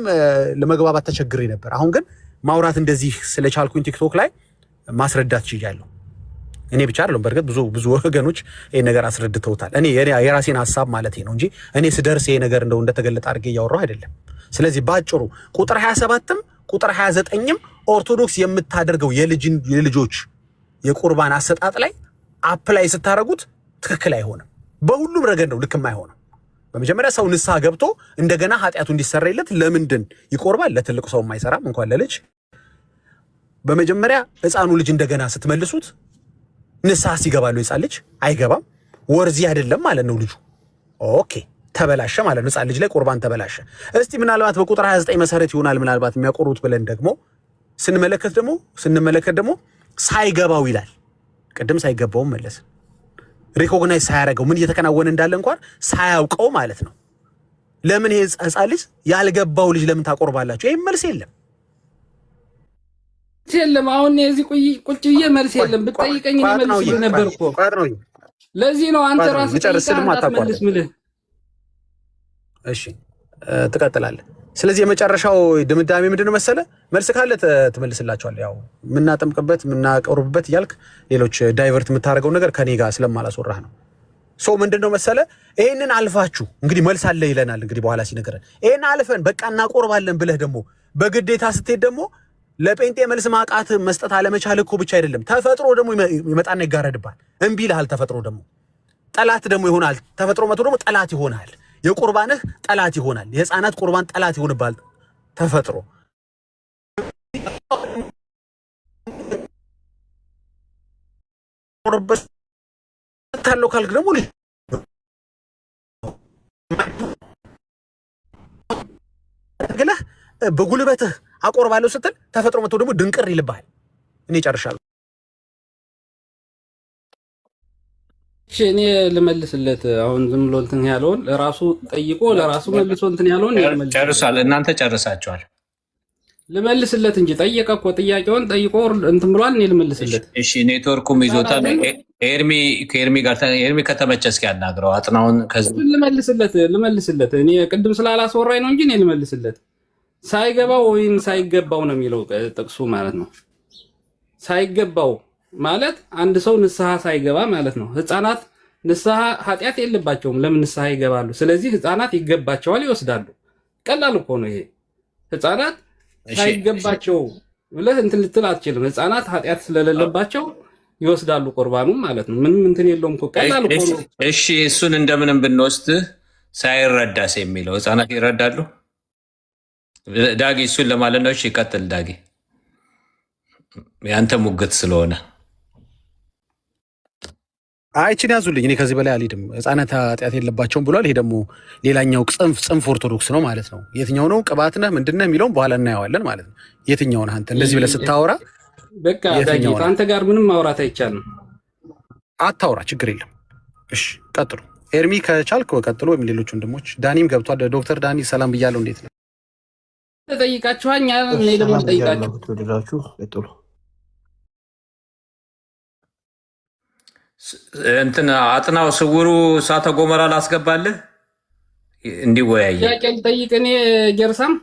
Speaker 6: ለመግባባት ተቸግሬ ነበር። አሁን ግን ማውራት እንደዚህ ስለቻልኩኝ ቲክቶክ ላይ ማስረዳት ችያለሁ። እኔ ብቻ አይደለም፣ በርግጥ ብዙ ወገኖች ይሄን ነገር አስረድተውታል። እኔ የራሴን ሐሳብ ማለት ነው እንጂ እኔ ስደርስ ይሄ ነገር እንደተገለጠ አድርጌ እያወራሁ አይደለም። ስለዚህ ባጭሩ ቁጥር 27ም ቁጥር 29ም ኦርቶዶክስ የምታደርገው የልጆች የቁርባን አሰጣጥ ላይ አፕላይ ስታረጉት ትክክል አይሆንም። በሁሉም ረገድ ነው ልክ የማይሆነው። በመጀመሪያ ሰው ንስሐ ገብቶ እንደገና ኃጢአቱ እንዲሰረይለት ለምንድን ይቆርባል? ለትልቁ ሰው የማይሰራም እንኳን ለልጅ። በመጀመሪያ ሕፃኑ ልጅ እንደገና ስትመልሱት ንስሐ ሲገባሉ ሕፃን ልጅ አይገባም። ወርዚ አይደለም ማለት ነው ልጁ። ኦኬ ተበላሸ ማለት ነው። ሕፃን ልጅ ላይ ቁርባን ተበላሸ። እስቲ ምናልባት በቁጥር 29 መሰረት ይሆናል ምናልባት የሚያቆሩት ብለን ደግሞ ስንመለከት ደግሞ ሳይገባው ይላል። ቅድም ሳይገባውም መለስ ሪኮግናይዝ ሳያደርገው ምን እየተከናወነ እንዳለ እንኳን ሳያውቀው ማለት ነው። ለምን ይሄ ሕፃን ልጅ ያልገባው ልጅ ለምን ታቆርባላችሁ? ይሄ መልስ የለም።
Speaker 3: አሁን እዚህ ቁጭ ብዬ መልስ የለም ብትጠይቀኝ መልስ ነበር እኮ። ለዚህ ነው አንተ ራስህ መልስ ምልህ። እሺ
Speaker 6: ትቀጥላለህ። ስለዚህ የመጨረሻው ድምዳሜ ምንድነው መሰለ? መልስ ካለ ትመልስላቸዋለህ። ያው ምናጠምቅበት ምናቀርብበት እያልክ ሌሎች ዳይቨርት የምታደርገው ነገር ከኔ ጋር ስለማላስወራህ ነው። ሶ ምንድነው መሰለ? ይሄንን አልፋችሁ እንግዲህ መልስ አለ ይለናል። እንግዲህ በኋላ ሲነገረን ይሄን አልፈን በቃ እናቆርባለን ብለህ ደግሞ በግዴታ ስትሄድ ደግሞ ለጴንጤ መልስ ማቃት መስጠት አለመቻል እኮ ብቻ አይደለም፣ ተፈጥሮ ደግሞ ይመጣና ይጋረድባል። እምቢ ይልሃል። ተፈጥሮ ደግሞ ጠላት ደግሞ ይሆናል። ተፈጥሮ መጥቶ ደግሞ ጠላት ይሆናል። የቁርባንህ ጠላት ይሆናል። የሕፃናት ቁርባን ጠላት ይሆንባል ተፈጥሮ። ቁርበት ታለው ካልክ ደግሞ ግለህ በጉልበትህ አቆርባለሁ ስትል ተፈጥሮ መጥቶ ደግሞ ድንቅር ይልብሃል። እኔ ጨርሻለሁ።
Speaker 3: እኔ ልመልስለት። አሁን ዝም ብሎ እንትን ያለውን ለራሱ ጠይቆ ለራሱ መልሶ እንትን ያለውን
Speaker 2: ጨርሷል። እናንተ ጨርሳችኋል።
Speaker 3: ልመልስለት እንጂ ጠየቀ እኮ ጥያቄውን ጠይቆ እንትን ብሏል። እኔ ልመልስለት።
Speaker 2: እሺ ኔትወርኩም ይዞታል። ኤርሚ ጋር ኤርሚ ከተመቸ እስኪ ያናግረው አጥናውን።
Speaker 3: ልመልስለት እኔ ቅድም ስላላስወራኝ ነው እንጂ እኔ ልመልስለት። ሳይገባው ወይም ሳይገባው ነው የሚለው ጥቅሱ ማለት ነው። ሳይገባው ማለት አንድ ሰው ንስሐ ሳይገባ ማለት ነው። ሕፃናት ንስሐ ኃጢአት የለባቸውም። ለምን ንስሐ ይገባሉ? ስለዚህ ሕፃናት ይገባቸዋል፣ ይወስዳሉ። ቀላል እኮ ነው ይሄ። ሕፃናት ሳይገባቸው ብለህ እንትን ልትል አትችልም። ሕፃናት ኃጢአት ስለሌለባቸው ይወስዳሉ ቁርባኑ ማለት ነው። ምንም እንትን የለውም እኮ ቀላል እኮ ነው።
Speaker 2: እሺ እሱን እንደምንም ብንወስድ ሳይረዳስ የሚለው ሕፃናት ይረዳሉ። ዳጊ እሱን ለማለት ነው። እሺ ይቀጥል ዳጊ፣ ያንተ ሙግት ስለሆነ
Speaker 6: አይችን ያዙልኝ። እኔ ከዚህ በላይ አልሄድም። ሕፃናት ኃጢአት የለባቸውም ብሏል። ይሄ ደግሞ ሌላኛው ጽንፍ ኦርቶዶክስ ነው ማለት ነው። የትኛው ነው ቅባት ነህ ምንድን ነህ የሚለውን በኋላ እናየዋለን ማለት ነው። የትኛው ነህ አንተ እንደዚህ ብለህ ስታወራ?
Speaker 3: በቃ አንተ ጋር ምንም ማውራት አይቻልም።
Speaker 6: አታውራ፣ ችግር የለም። እሺ ቀጥሉ። ኤርሚ ከቻልክ ቀጥሎ፣ ወይም ሌሎች ወንድሞች። ዳኒም ገብቷል። ዶክተር ዳኒ ሰላም ብያለሁ። እንዴት ነው?
Speaker 3: ተጠይቃችኋኛል። እኔ ደግሞ ጠይቃችሁ
Speaker 5: ቀጥሉ።
Speaker 2: እንትን አጥናው ስውሩ እሳተ ገሞራ ላስገባልህ እንዲወያይ
Speaker 3: ጥያቄ ልጠይቅ። እኔ ጀርሳም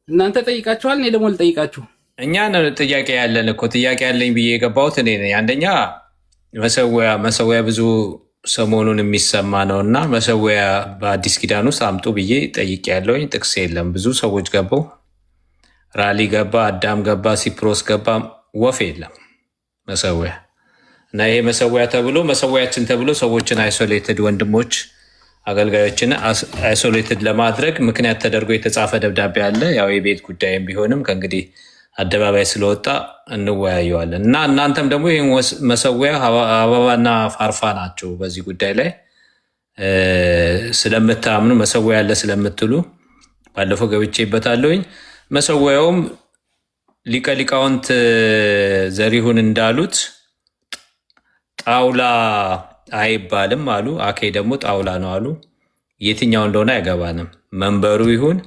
Speaker 3: እናንተ ጠይቃችኋል፣ እኔ ደግሞ ልጠይቃችሁ።
Speaker 2: እኛ ጥያቄ ያለን እኮ ጥያቄ ያለኝ ብዬ የገባሁት እኔ ነኝ። አንደኛ መሰዊያ ብዙ ሰሞኑን የሚሰማ ነው እና መሰዊያ በአዲስ ኪዳን ውስጥ አምጡ ብዬ ጠይቄ ያለውኝ ጥቅስ የለም። ብዙ ሰዎች ገባው፣ ራሊ ገባ፣ አዳም ገባ፣ ሲፕሮስ ገባ፣ ወፍ የለም መሰዊያ እና ይሄ መሰዊያ ተብሎ መሰዊያችን ተብሎ ሰዎችን አይሶሌትድ ወንድሞች አገልጋዮችን አይሶሌትድ ለማድረግ ምክንያት ተደርጎ የተጻፈ ደብዳቤ አለ። ያው የቤት ጉዳይም ቢሆንም ከእንግዲህ አደባባይ ስለወጣ እንወያየዋለን እና እናንተም ደግሞ ይህን መሰዊያ አበባና ፋርፋ ናቸው በዚህ ጉዳይ ላይ ስለምታምኑ መሰዊያ ያለ ስለምትሉ ባለፈው ገብቼበታለሁኝ። መሰዊያውም ሊቀ ሊቃውንት ዘሪሁን እንዳሉት ጣውላ አይባልም አሉ። አኬ ደግሞ ጣውላ ነው አሉ። የትኛው እንደሆነ አይገባንም። መንበሩ ይሁን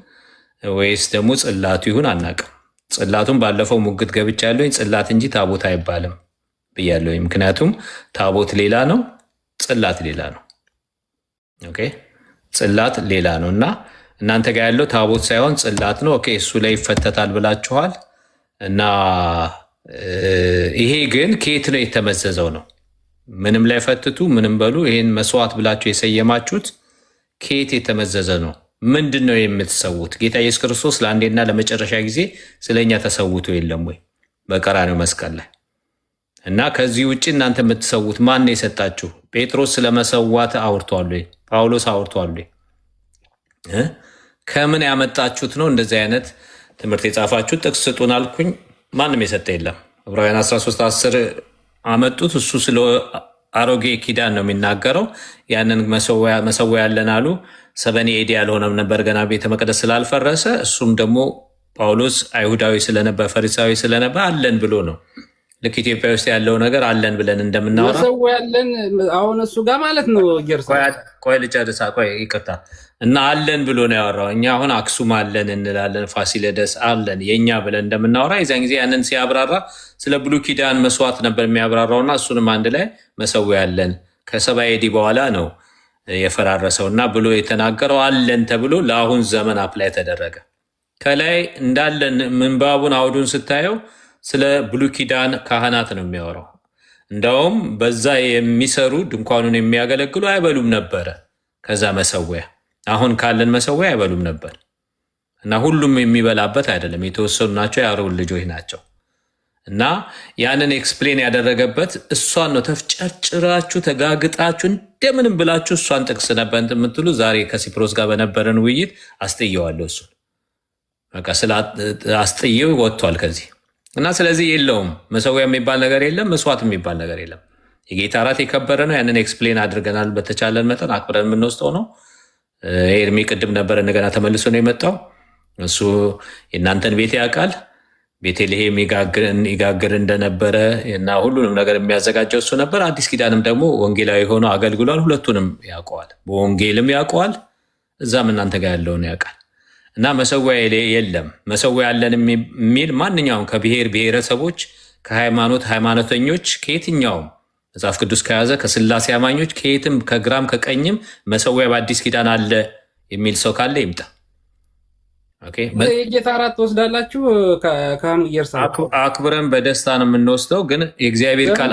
Speaker 2: ወይስ ደግሞ ጽላቱ ይሁን አናውቅም። ጽላቱን ባለፈው ሙግት ገብቻለሁኝ። ጽላት እንጂ ታቦት አይባልም ብያለሁኝ። ምክንያቱም ታቦት ሌላ ነው፣ ጽላት ሌላ ነው። ኦኬ ጽላት ሌላ ነው እና እናንተ ጋር ያለው ታቦት ሳይሆን ጽላት ነው። ኦኬ እሱ ላይ ይፈተታል ብላችኋል እና ይሄ ግን ከየት ነው የተመዘዘው ነው? ምንም ላይ ፈትቱ ምንም በሉ። ይህን መስዋዕት ብላችሁ የሰየማችሁት ከየት የተመዘዘ ነው? ምንድን ነው የምትሰዉት? ጌታ ኢየሱስ ክርስቶስ ለአንዴና ለመጨረሻ ጊዜ ስለኛ ተሰውቶ የለም ወይ በቀራንዮ መስቀል ላይ? እና ከዚህ ውጭ እናንተ የምትሰዉት ማን ነው የሰጣችሁ? ጴጥሮስ ስለመሰዋት አውርቷል ወይ? ጳውሎስ አውርቷል ወይ? ከምን ያመጣችሁት ነው እንደዚህ አይነት ትምህርት የጻፋችሁት? ጥቅስ ስጡን አልኩኝ፣ ማንም የሰጠ የለም። ዕብራውያን 13:10 አመጡት። እሱ ስለ አሮጌ ኪዳን ነው የሚናገረው። ያንን መሰዊያ ያለን አሉ። ሰበኔ ኤዲ ያልሆነም ነበር ገና ቤተ መቅደስ ስላልፈረሰ። እሱም ደግሞ ጳውሎስ አይሁዳዊ ስለነበር ፈሪሳዊ ስለነበር አለን ብሎ ነው። ልክ ኢትዮጵያ ውስጥ ያለው ነገር አለን ብለን እንደምናወራ
Speaker 3: መሰዊያ ያለን አሁን እሱ ጋር ማለት ነው።
Speaker 2: ቆይ ልጨርሳ፣ ቆይ ይቅርታ። እና አለን ብሎ ነው ያወራው። እኛ አሁን አክሱም አለን እንላለን፣ ፋሲለደስ አለን የእኛ ብለን እንደምናወራ የዚያን ጊዜ ያንን ሲያብራራ ስለ ብሉይ ኪዳን መስዋዕት ነበር የሚያብራራው እና እሱንም አንድ ላይ መሰዊያ ያለን ከሰባ ኤዲ በኋላ ነው የፈራረሰው እና ብሎ የተናገረው አለን ተብሎ ለአሁን ዘመን አፕላይ ተደረገ። ከላይ እንዳለን ምንባቡን አውዱን ስታየው ስለ ብሉይ ኪዳን ካህናት ነው የሚያወራው። እንደውም በዛ የሚሰሩ ድንኳኑን የሚያገለግሉ አይበሉም ነበረ ከዛ መሰዊያ። አሁን ካለን መሰዊያ አይበሉም ነበር እና ሁሉም የሚበላበት አይደለም፣ የተወሰኑ ናቸው፣ የአሮን ልጆች ናቸው። እና ያንን ኤክስፕሌን ያደረገበት እሷን ነው። ተፍጨርጭራችሁ ተጋግጣችሁ እንደምንም ብላችሁ እሷን ጥቅስ ነበር የምትሉ። ዛሬ ከሲፕሮስ ጋር በነበረን ውይይት አስጥየዋለሁ። እሱን በቃ ስለ አስጥየው ወጥቷል ከዚህ እና ስለዚህ የለውም መሰዊያ የሚባል ነገር የለም፣ መስዋዕት የሚባል ነገር የለም። የጌታ እራት የከበረ ነው። ያንን ኤክስፕሌን አድርገናል። በተቻለን መጠን አክብረን የምንወስደው ነው። ኤርሚ ቅድም ነበረ እንደገና ተመልሶ ነው የመጣው። እሱ የእናንተን ቤት ያውቃል። ቤተልሔም ይጋግር እንደነበረ እና ሁሉንም ነገር የሚያዘጋጀው እሱ ነበር። አዲስ ኪዳንም ደግሞ ወንጌላዊ ሆኖ አገልግሏል። ሁለቱንም ያውቀዋል፣ በወንጌልም ያውቀዋል፣ እዛም እናንተ ጋር ያለውን ያውቃል። እና መሰዊያ የለም። መሰዊያ ያለን የሚል ማንኛውም ከብሔር ብሔረሰቦች፣ ሃይማኖተኞች፣ ከየትኛውም መጽሐፍ ቅዱስ ከያዘ ከስላሴ አማኞች ከየትም ከግራም ከቀኝም መሰዊያ በአዲስ ኪዳን አለ የሚል ሰው ካለ ይምጣ።
Speaker 3: የጌታ እራት ትወስዳላችሁ? ካህኑ እየርሳ
Speaker 2: አክብረን በደስታ ነው የምንወስደው። ግን የእግዚአብሔር ቃል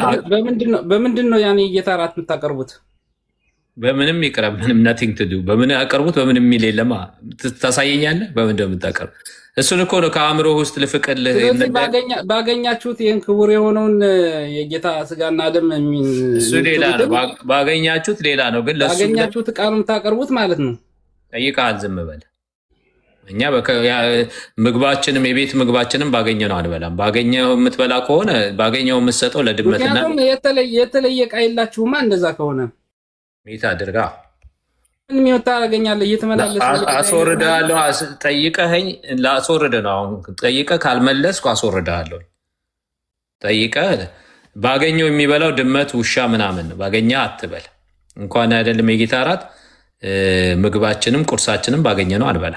Speaker 3: በምንድን ነው ያን የጌታ እራት የምታቀርቡት?
Speaker 2: በምንም ይቅረብ፣ ምንም ነቲንግ ቱ ዱ። በምን ያቀርቡት? በምን የሚል የለማ። ታሳየኛለህ በምን እንደምታቀርቡ? እሱን እኮ ነው ከአእምሮ ውስጥ ልፍቅልህ።
Speaker 3: ባገኛችሁት ይህን ክቡር የሆነውን የጌታ ስጋና ደም
Speaker 2: እሱ ሌላ ነው። ባገኛችሁት ሌላ ነው። ግን ለሱ
Speaker 3: ባገኛችሁት ዕቃ ነው የምታቀርቡት ማለት ነው።
Speaker 2: ጠይቀሃል፣ ዝም በል እኛ ምግባችንም የቤት ምግባችንም ባገኘነው አንበላም። ባገኘው የምትበላ ከሆነ ባገኘው የምትሰጠው ለድመትና
Speaker 3: ምክንያቱም የተለየ ዕቃ የላችሁማ። እንደዛ ከሆነ
Speaker 2: ሚት አድርጋ
Speaker 3: ምን ይወጣ ያገኛለህ? እየተመላለሰ
Speaker 2: አስወርድሃለሁ። ጠይቀኸኝ ላስወርድ ነው። አሁን ጠይቀህ ካልመለስኩ አስወርድሃለሁ። ጠይቀህ ባገኘው የሚበላው ድመት፣ ውሻ ምናምን ነው። ባገኘህ አትበል። እንኳን አይደለም የጌታ እራት ምግባችንም ቁርሳችንም ባገኘነው አንበላ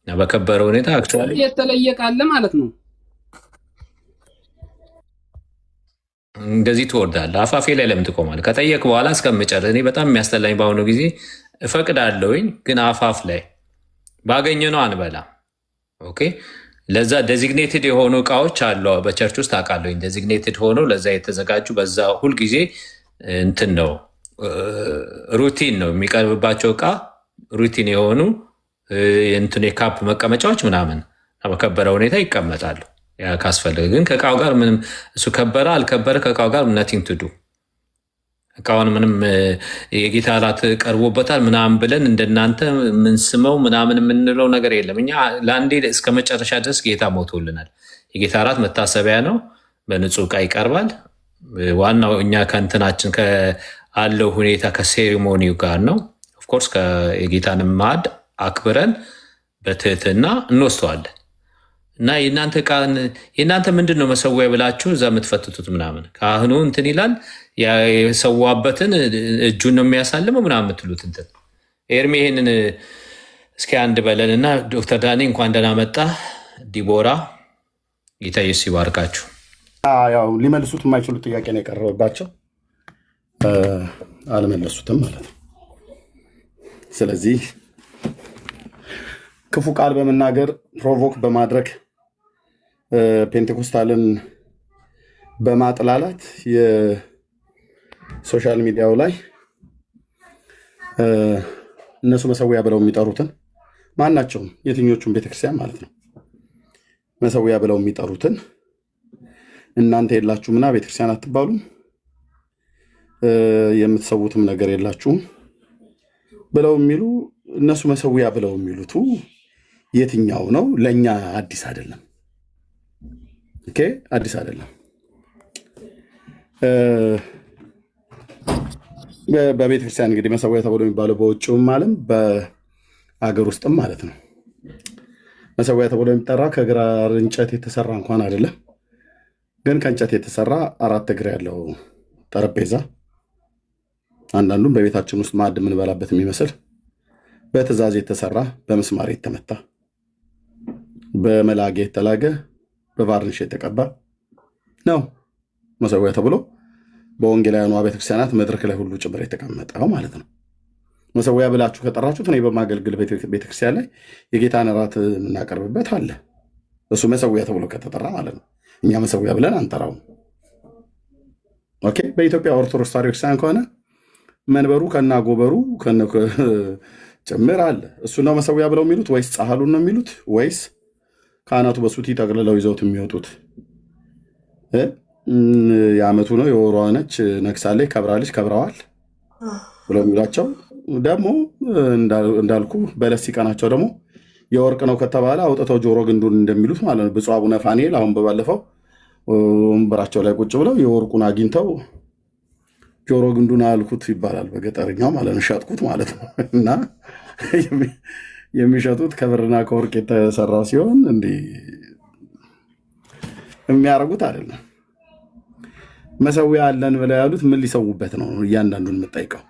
Speaker 2: እና በከበረ ሁኔታ አክቹዋሊ
Speaker 3: የተለየ ቃል ማለት ነው።
Speaker 2: እንደዚህ ትወርዳለህ። አፋፌ ላይ ለምን ትቆማለህ? ከጠየቅ በኋላ እስከምጨርስ እኔ በጣም የሚያስጠላኝ በአሁኑ ጊዜ እፈቅዳለሁኝ፣ ግን አፋፍ ላይ ባገኘነው አንበላም። ኦኬ። ለዛ ዴዚግኔትድ የሆኑ እቃዎች አሉ በቸርች ውስጥ አውቃለሁኝ። ዴዚግኔትድ ሆኖ ለዛ የተዘጋጁ በዛ ሁልጊዜ እንትን ነው ሩቲን ነው የሚቀርብባቸው እቃ ሩቲን የሆኑ እንትን የካፕ መቀመጫዎች ምናምን በከበረ ሁኔታ ይቀመጣሉ። ያ ካስፈለገ ግን ከእቃው ጋር ምንም እሱ ከበረ አልከበረ ከእቃው ጋር ነቲንግ ትዱ እቃውን ምንም የጌታ እራት ቀርቦበታል ምናምን ብለን እንደናንተ ምንስመው ምናምን የምንለው ነገር የለም። እኛ ለአንዴ እስከ መጨረሻ ድረስ ጌታ ሞቶልናል። የጌታ እራት መታሰቢያ ነው። በንጹህ እቃ ይቀርባል። ዋናው እኛ ከእንትናችን አለው ሁኔታ ከሴሪሞኒው ጋር ነው። ኦፍኮርስ የጌታንም ማዕድ አክብረን በትህትና እንወስተዋለን። እና የእናንተ ምንድን ነው መሰዊያ ብላችሁ እዛ የምትፈትቱት ምናምን ካህኑ እንትን ይላል የሰዋበትን እጁን ነው የሚያሳልመው ምናምን የምትሉት እንትን ኤርሜ ይህንን እስኪ አንድ በለን እና ዶክተር ዳኒ እንኳን ደህና መጣ። ዲቦራ ጌታ ኢየሱስ ይባርካችሁ።
Speaker 7: ያው ሊመልሱት የማይችሉት ጥያቄ ነው የቀረበባቸው፣ አልመለሱትም ማለት ነው። ስለዚህ ክፉ ቃል በመናገር ፕሮቮክ በማድረግ ፔንቴኮስታልን በማጥላላት የሶሻል ሚዲያው ላይ እነሱ መሰዊያ ብለው የሚጠሩትን ማናቸውም የትኞቹም ቤተክርስቲያን ማለት ነው መሰዊያ ብለው የሚጠሩትን እናንተ የላችሁምና ቤተክርስቲያን አትባሉም፣ የምትሰዉትም ነገር የላችሁም ብለው የሚሉ እነሱ መሰዊያ ብለው የሚሉት የትኛው ነው? ለእኛ አዲስ አይደለም። ኦኬ፣ አዲስ አይደለም። በቤተክርስቲያን እንግዲህ መሰዊያ ተብሎ የሚባለው በውጭውም ዓለም በአገር ውስጥም ማለት ነው። መሰዊያ ተብሎ የሚጠራ ከግራር እንጨት የተሰራ እንኳን አይደለም፣ ግን ከእንጨት የተሰራ 4 እግር ያለው ጠረጴዛ፣ አንዳንዱም በቤታችን ውስጥ ማዕድ የምንበላበት የሚመስል በትእዛዝ የተሰራ በምስማር የተመታ በመላጌ የተላገ በቫርኒሽ የተቀባ ነው መሰዊያ ተብሎ በወንጌላውያኑ ቤተክርስቲያናት መድረክ ላይ ሁሉ ጭምር የተቀመጠው ማለት ነው። መሰዊያ ብላችሁ ከጠራችሁት እኔ በማገልግል ቤተክርስቲያን ላይ የጌታን እራት የምናቀርብበት አለ። እሱ መሰዊያ ተብሎ ከተጠራ ማለት ነው። እኛ መሰዊያ ብለን አንጠራውም። ኦኬ። በኢትዮጵያ ኦርቶዶክስ ተዋሕዶ ቤተክርስቲያን ከሆነ መንበሩ ከና ጎበሩ ጭምር አለ። እሱ ነው መሰዊያ ብለው የሚሉት ወይስ ጻሕሉን ነው የሚሉት ወይስ ካህናቱ በሱቲ ጠቅልለው ይዘውት የሚወጡት የዓመቱ ነው የወሯ ነች ነግሳለች ከብራለች ከብረዋል ብለው የሚሏቸው ደግሞ እንዳልኩ በለስ ሲቀናቸው ደግሞ የወርቅ ነው ከተባለ አውጥተው ጆሮ ግንዱን እንደሚሉት ማለት ነው። ብፁዕ አቡነ ፋኒኤል አሁን በባለፈው ወንበራቸው ላይ ቁጭ ብለው የወርቁን አግኝተው ጆሮ ግንዱን አልኩት ይባላል በገጠርኛው ማለት ነው። ሸጥኩት ማለት ነው። እና የሚሸጡት ከብርና ከወርቅ የተሰራ ሲሆን እንዲህ የሚያደርጉት አይደለም። መሰዊያ አለን ብለው ያሉት ምን ሊሰዉበት ነው? እያንዳንዱን የምጠይቀው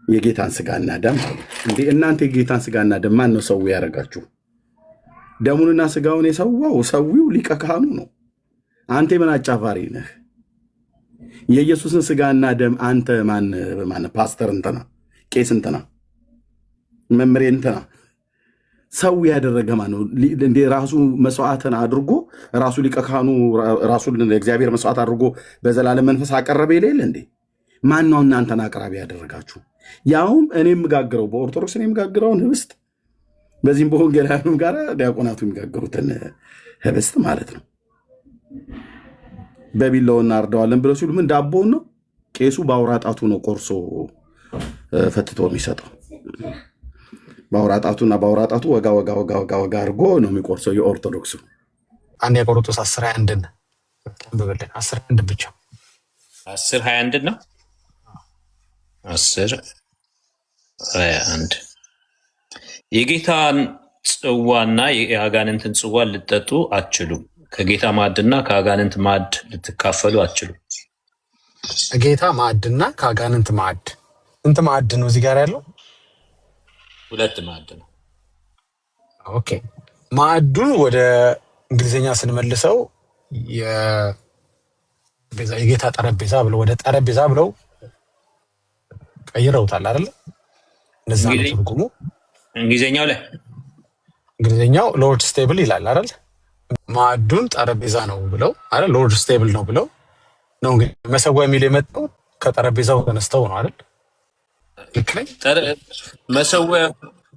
Speaker 7: የጌታን ስጋና ደም እንዴ! እናንተ የጌታን ስጋና ደም ማን ነው ሰው ያደረጋችሁ? ደሙንና ስጋውን የሰዋው ሰዊው ሊቀ ካህኑ ነው። አንተ ምን አጫፋሪ ነህ? የኢየሱስን ስጋና ደም አንተ ማን ፓስተር እንትና ቄስ እንትና መምሬ እንትና ሰው ያደረገ ማን ነው እንዴ? ራሱ መስዋዕትን አድርጎ ራሱ ሊቀ ካህኑ ራሱ ለእግዚአብሔር መስዋዕት አድርጎ በዘላለም መንፈስ አቀረበ ይላል እንዴ? ማን ነው እናንተን አቅራቢ ያደረጋችሁ? ያውም እኔ የምጋግረው በኦርቶዶክስ እኔ የምጋግረውን ህብስት በዚህም በወንጌላውያኑም ጋር ዲያቆናቱ የሚጋግሩትን ህብስት ማለት ነው በቢላው እናርደዋለን ብለው ሲሉ ምን ዳቦውን ነው ቄሱ በአውራ ጣቱ ነው ቆርሶ ፈትቶ የሚሰጠው። በአውራጣቱና በአውራጣቱ ወጋ ወጋ ወጋ ወጋ ወጋ አድርጎ ነው የሚቆርሰው የኦርቶዶክሱ።
Speaker 1: አንድ የቆሮንቶስ 10:21 በበለን 10:21 ብቻ
Speaker 2: 10:21 ነው። 10:21 የጌታን ጽዋና የአጋንንትን ጽዋ ልትጠጡ አትችሉም፣ ከጌታ ማዕድና ከአጋንንት ማዕድ ልትካፈሉ አትችሉም።
Speaker 1: ጌታ ማዕድና ከአጋንንት ማዕድ እንት ማዕድ ነው እዚህ ጋር ያለው
Speaker 2: 2 ማዕድ ነው።
Speaker 1: ኦኬ ማዕዱን ወደ እንግሊዝኛ ስንመልሰው የጌታ ጠረጴዛ ብለው ወደ ጠረጴዛ ብለው ቀይረውታል አይደል? እንደዛ ነው ትርጉሙ።
Speaker 2: እንግሊዝኛው ላይ
Speaker 1: እንግሊዝኛው ሎርድስ ቴብል ይላል አይደል? ማዕዱን ጠረጴዛ ነው ብለው አይደል? ሎርድስ ቴብል ነው ብለው ነው እንግዲህ መሰዊያ የሚል የመጣው ከጠረጴዛው ተነስተው ነው አይደል?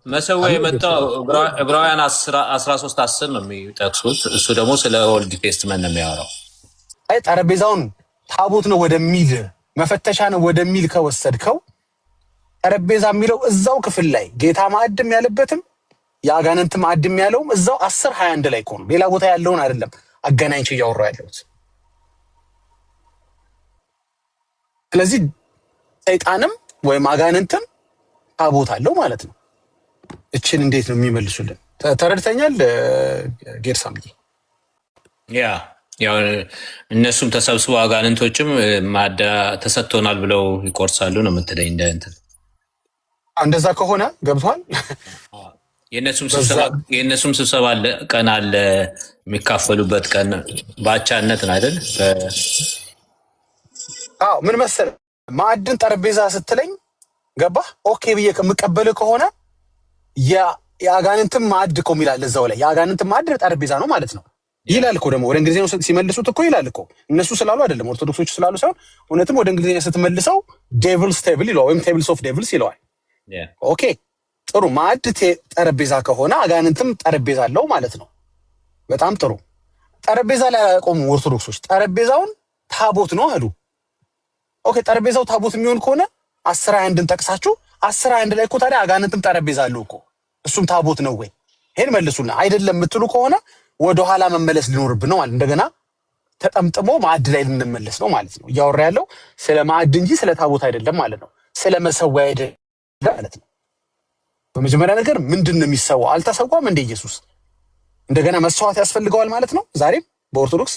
Speaker 2: መሰዊያ የመጣው ዕብራውያን 13:10 ነው የሚጠቅሱት። እሱ ደግሞ ስለ ኦልድ ቴስትመንት ነው የሚያወራው።
Speaker 1: አይ ጠረጴዛውን ታቦት ነው ወደሚል መፈተሻ ነው ወደሚል ከወሰድከው ጠረጴዛ የሚለው እዛው ክፍል ላይ ጌታ ማዕድም ያለበትም የአጋንንት ማዕድም ያለውም እዛው 10:21 ላይ እኮ ነው። ሌላ ቦታ ያለውን አይደለም አገናኝቼ እያወራሁ ያለሁት። ስለዚህ ሰይጣንም ወይም አጋንንትም ታቦት አለው ማለት ነው። እችን እንዴት ነው የሚመልሱልን? ተረድተኛል ጌርሳምዬ?
Speaker 2: ያው እነሱም ተሰብስበው አጋንንቶችም ማዕድ ተሰጥቶናል ብለው ይቆርሳሉ ነው የምትለኝ?
Speaker 1: እንደዛ ከሆነ ገብቷል።
Speaker 2: የእነሱም ስብሰባ ቀን አለ፣ የሚካፈሉበት ቀን በአቻነት ነው አይደል?
Speaker 1: አዎ ምን መሰለህ ማዕድን ጠረጴዛ ስትለኝ ገባህ? ኦኬ ብዬ ከምቀበል ከሆነ የአጋንንትም ማዕድ እኮ ይላል እዛው ላይ የአጋንንትም ማዕድ ጠረጴዛ ነው ማለት ነው ይላል እኮ። ደግሞ ወደ እንግሊዝኛው ሲመልሱት እኮ ይላል እኮ እነሱ ስላሉ አይደለም ኦርቶዶክሶች ስላሉ ሳይሆን እውነትም ወደ እንግሊዝኛ ስትመልሰው ዴቪልስ ቴብል ይለዋል ወይም ቴብልስ ኦፍ ዴቪልስ ይለዋል። ኦኬ ጥሩ ማዕድ ጠረጴዛ ከሆነ አጋንንትም ጠረጴዛ አለው ማለት ነው። በጣም ጥሩ። ጠረጴዛ ላይ ያቆሙ ኦርቶዶክሶች ጠረጴዛውን ታቦት ነው አሉ። ኦኬ ጠረጴዛው ታቦት የሚሆን ከሆነ 10:21ን ጠቅሳችሁ 10:21 ላይ እኮ ታዲያ አጋንንትም ጠረጴዛ አለው እኮ እሱም ታቦት ነው ወይ? ይሄን መልሱና አይደለም የምትሉ ከሆነ ወደኋላ መመለስ ሊኖርብን ነው ማለት እንደገና ተጠምጥሞ ማዕድ ላይ ልንመለስ ነው ማለት ነው። እያወራ ያለው ስለ ማዕድ እንጂ ስለ ታቦት አይደለም ማለት ነው። ስለ መሰዊያ አይደለም ማለት ነው። በመጀመሪያ ነገር ምንድን ነው የሚሰዋው? አልተሰዋም እንደ ኢየሱስ እንደገና መስዋዕት ያስፈልገዋል ማለት ነው። ዛሬም በኦርቶዶክስ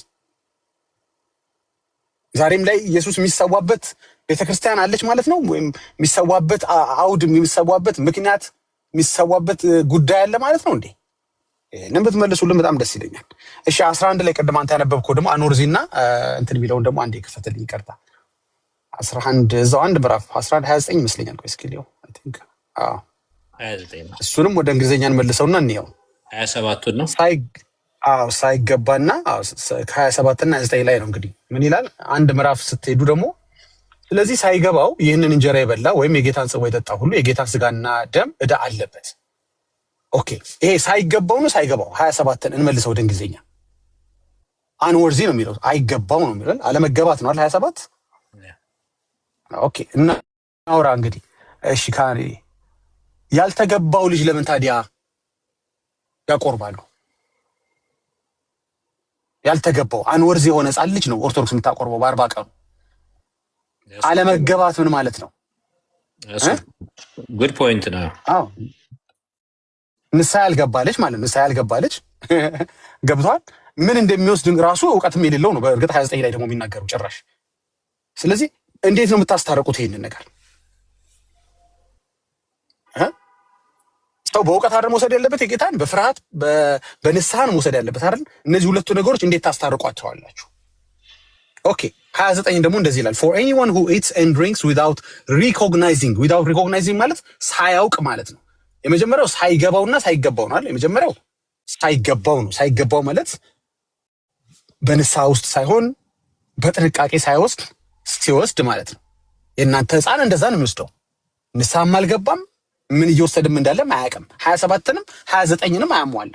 Speaker 1: ዛሬም ላይ ኢየሱስ የሚሰዋበት ቤተክርስቲያን አለች ማለት ነው። ወይም የሚሰዋበት አውድ የሚሰዋበት ምክንያት የሚሰዋበት ጉዳይ አለ ማለት ነው እንዴ? እንም ብትመልሱልን በጣም ደስ ይለኛል። እሺ 11 ላይ ቀደም አንተ ያነበብከው ደግሞ አኖርዚና እንትን የሚለውን ደግሞ አንዴ ክፈትልኝ ይቀርታ 11 እዛው አንድ ምዕራፍ 11:29 ይመስለኛል። ቆይ እስኪ ሊው አይ ቲንክ
Speaker 2: 29
Speaker 1: እሱንም ወደ እንግሊዝኛ እንመልሰውና እንየው
Speaker 2: 27 ነው
Speaker 1: ሳይገባና 27 እና 29 ላይ ነው እንግዲህ ምን ይላል? አንድ ምዕራፍ ስትሄዱ ደግሞ ስለዚህ ሳይገባው ይህንን እንጀራ የበላ ወይም የጌታን ጽዋ የጠጣ ሁሉ የጌታን ስጋና ደም ዕዳ አለበት። ኦኬ ይሄ ሳይገባው ነው ሳይገባው 27ን እንመልሰው ወደ እንግሊዝኛ አንወርዚ ነው የሚለው አይገባው ነው የሚለው አለመገባት ነው አይደል 27 ኦኬ እና አውራ እንግዲህ እሺ ካሪ ያልተገባው ልጅ ለምን ታዲያ ያቆርባሉ? ያልተገባው አንወርዚ የሆነ ሕፃን ልጅ ነው ኦርቶዶክስ የምታቆርበው በ40 ቀኑ። አለመገባት ምን ማለት ነው?
Speaker 2: ጉድ ፖይንት ነው።
Speaker 1: አዎ ንስሐ ያልገባለች ማለት ንስሐ ያልገባለች ገብቷል። ምን እንደሚወስድ ራሱ እውቀትም የሌለው ነው በእርግጥ 29 ላይ ደግሞ የሚናገሩ ጭራሽ። ስለዚህ እንዴት ነው የምታስታርቁት ይሄንን ነገር? ሰው በእውቀት አይደል መውሰድ ያለበት የጌታን በፍርሃት በንስሐን መውሰድ ያለበት አይደል? እነዚህ ሁለቱ ነገሮች እንዴት ታስታርቋቸዋላችሁ? ኦኬ 29 ደግሞ እንደዚህ ይላል for anyone who eats and drinks without recognizing ማለት ሳያውቅ ማለት ነው። የመጀመሪያው ሳይገባውና ሳይገባው ነው አይደል? የመጀመሪያው ሳይገባው ነው። ሳይገባው ማለት በንስሐ ውስጥ ሳይሆን በጥንቃቄ ሳይወስድ ሲወስድ ማለት ነው። የእናንተ ሕፃን እንደዛ ነው የሚወስደው። ንስሐም አልገባም ምን እየወሰድም እንዳለም አያውቅም። 27ንም 29ንም አያሟላ።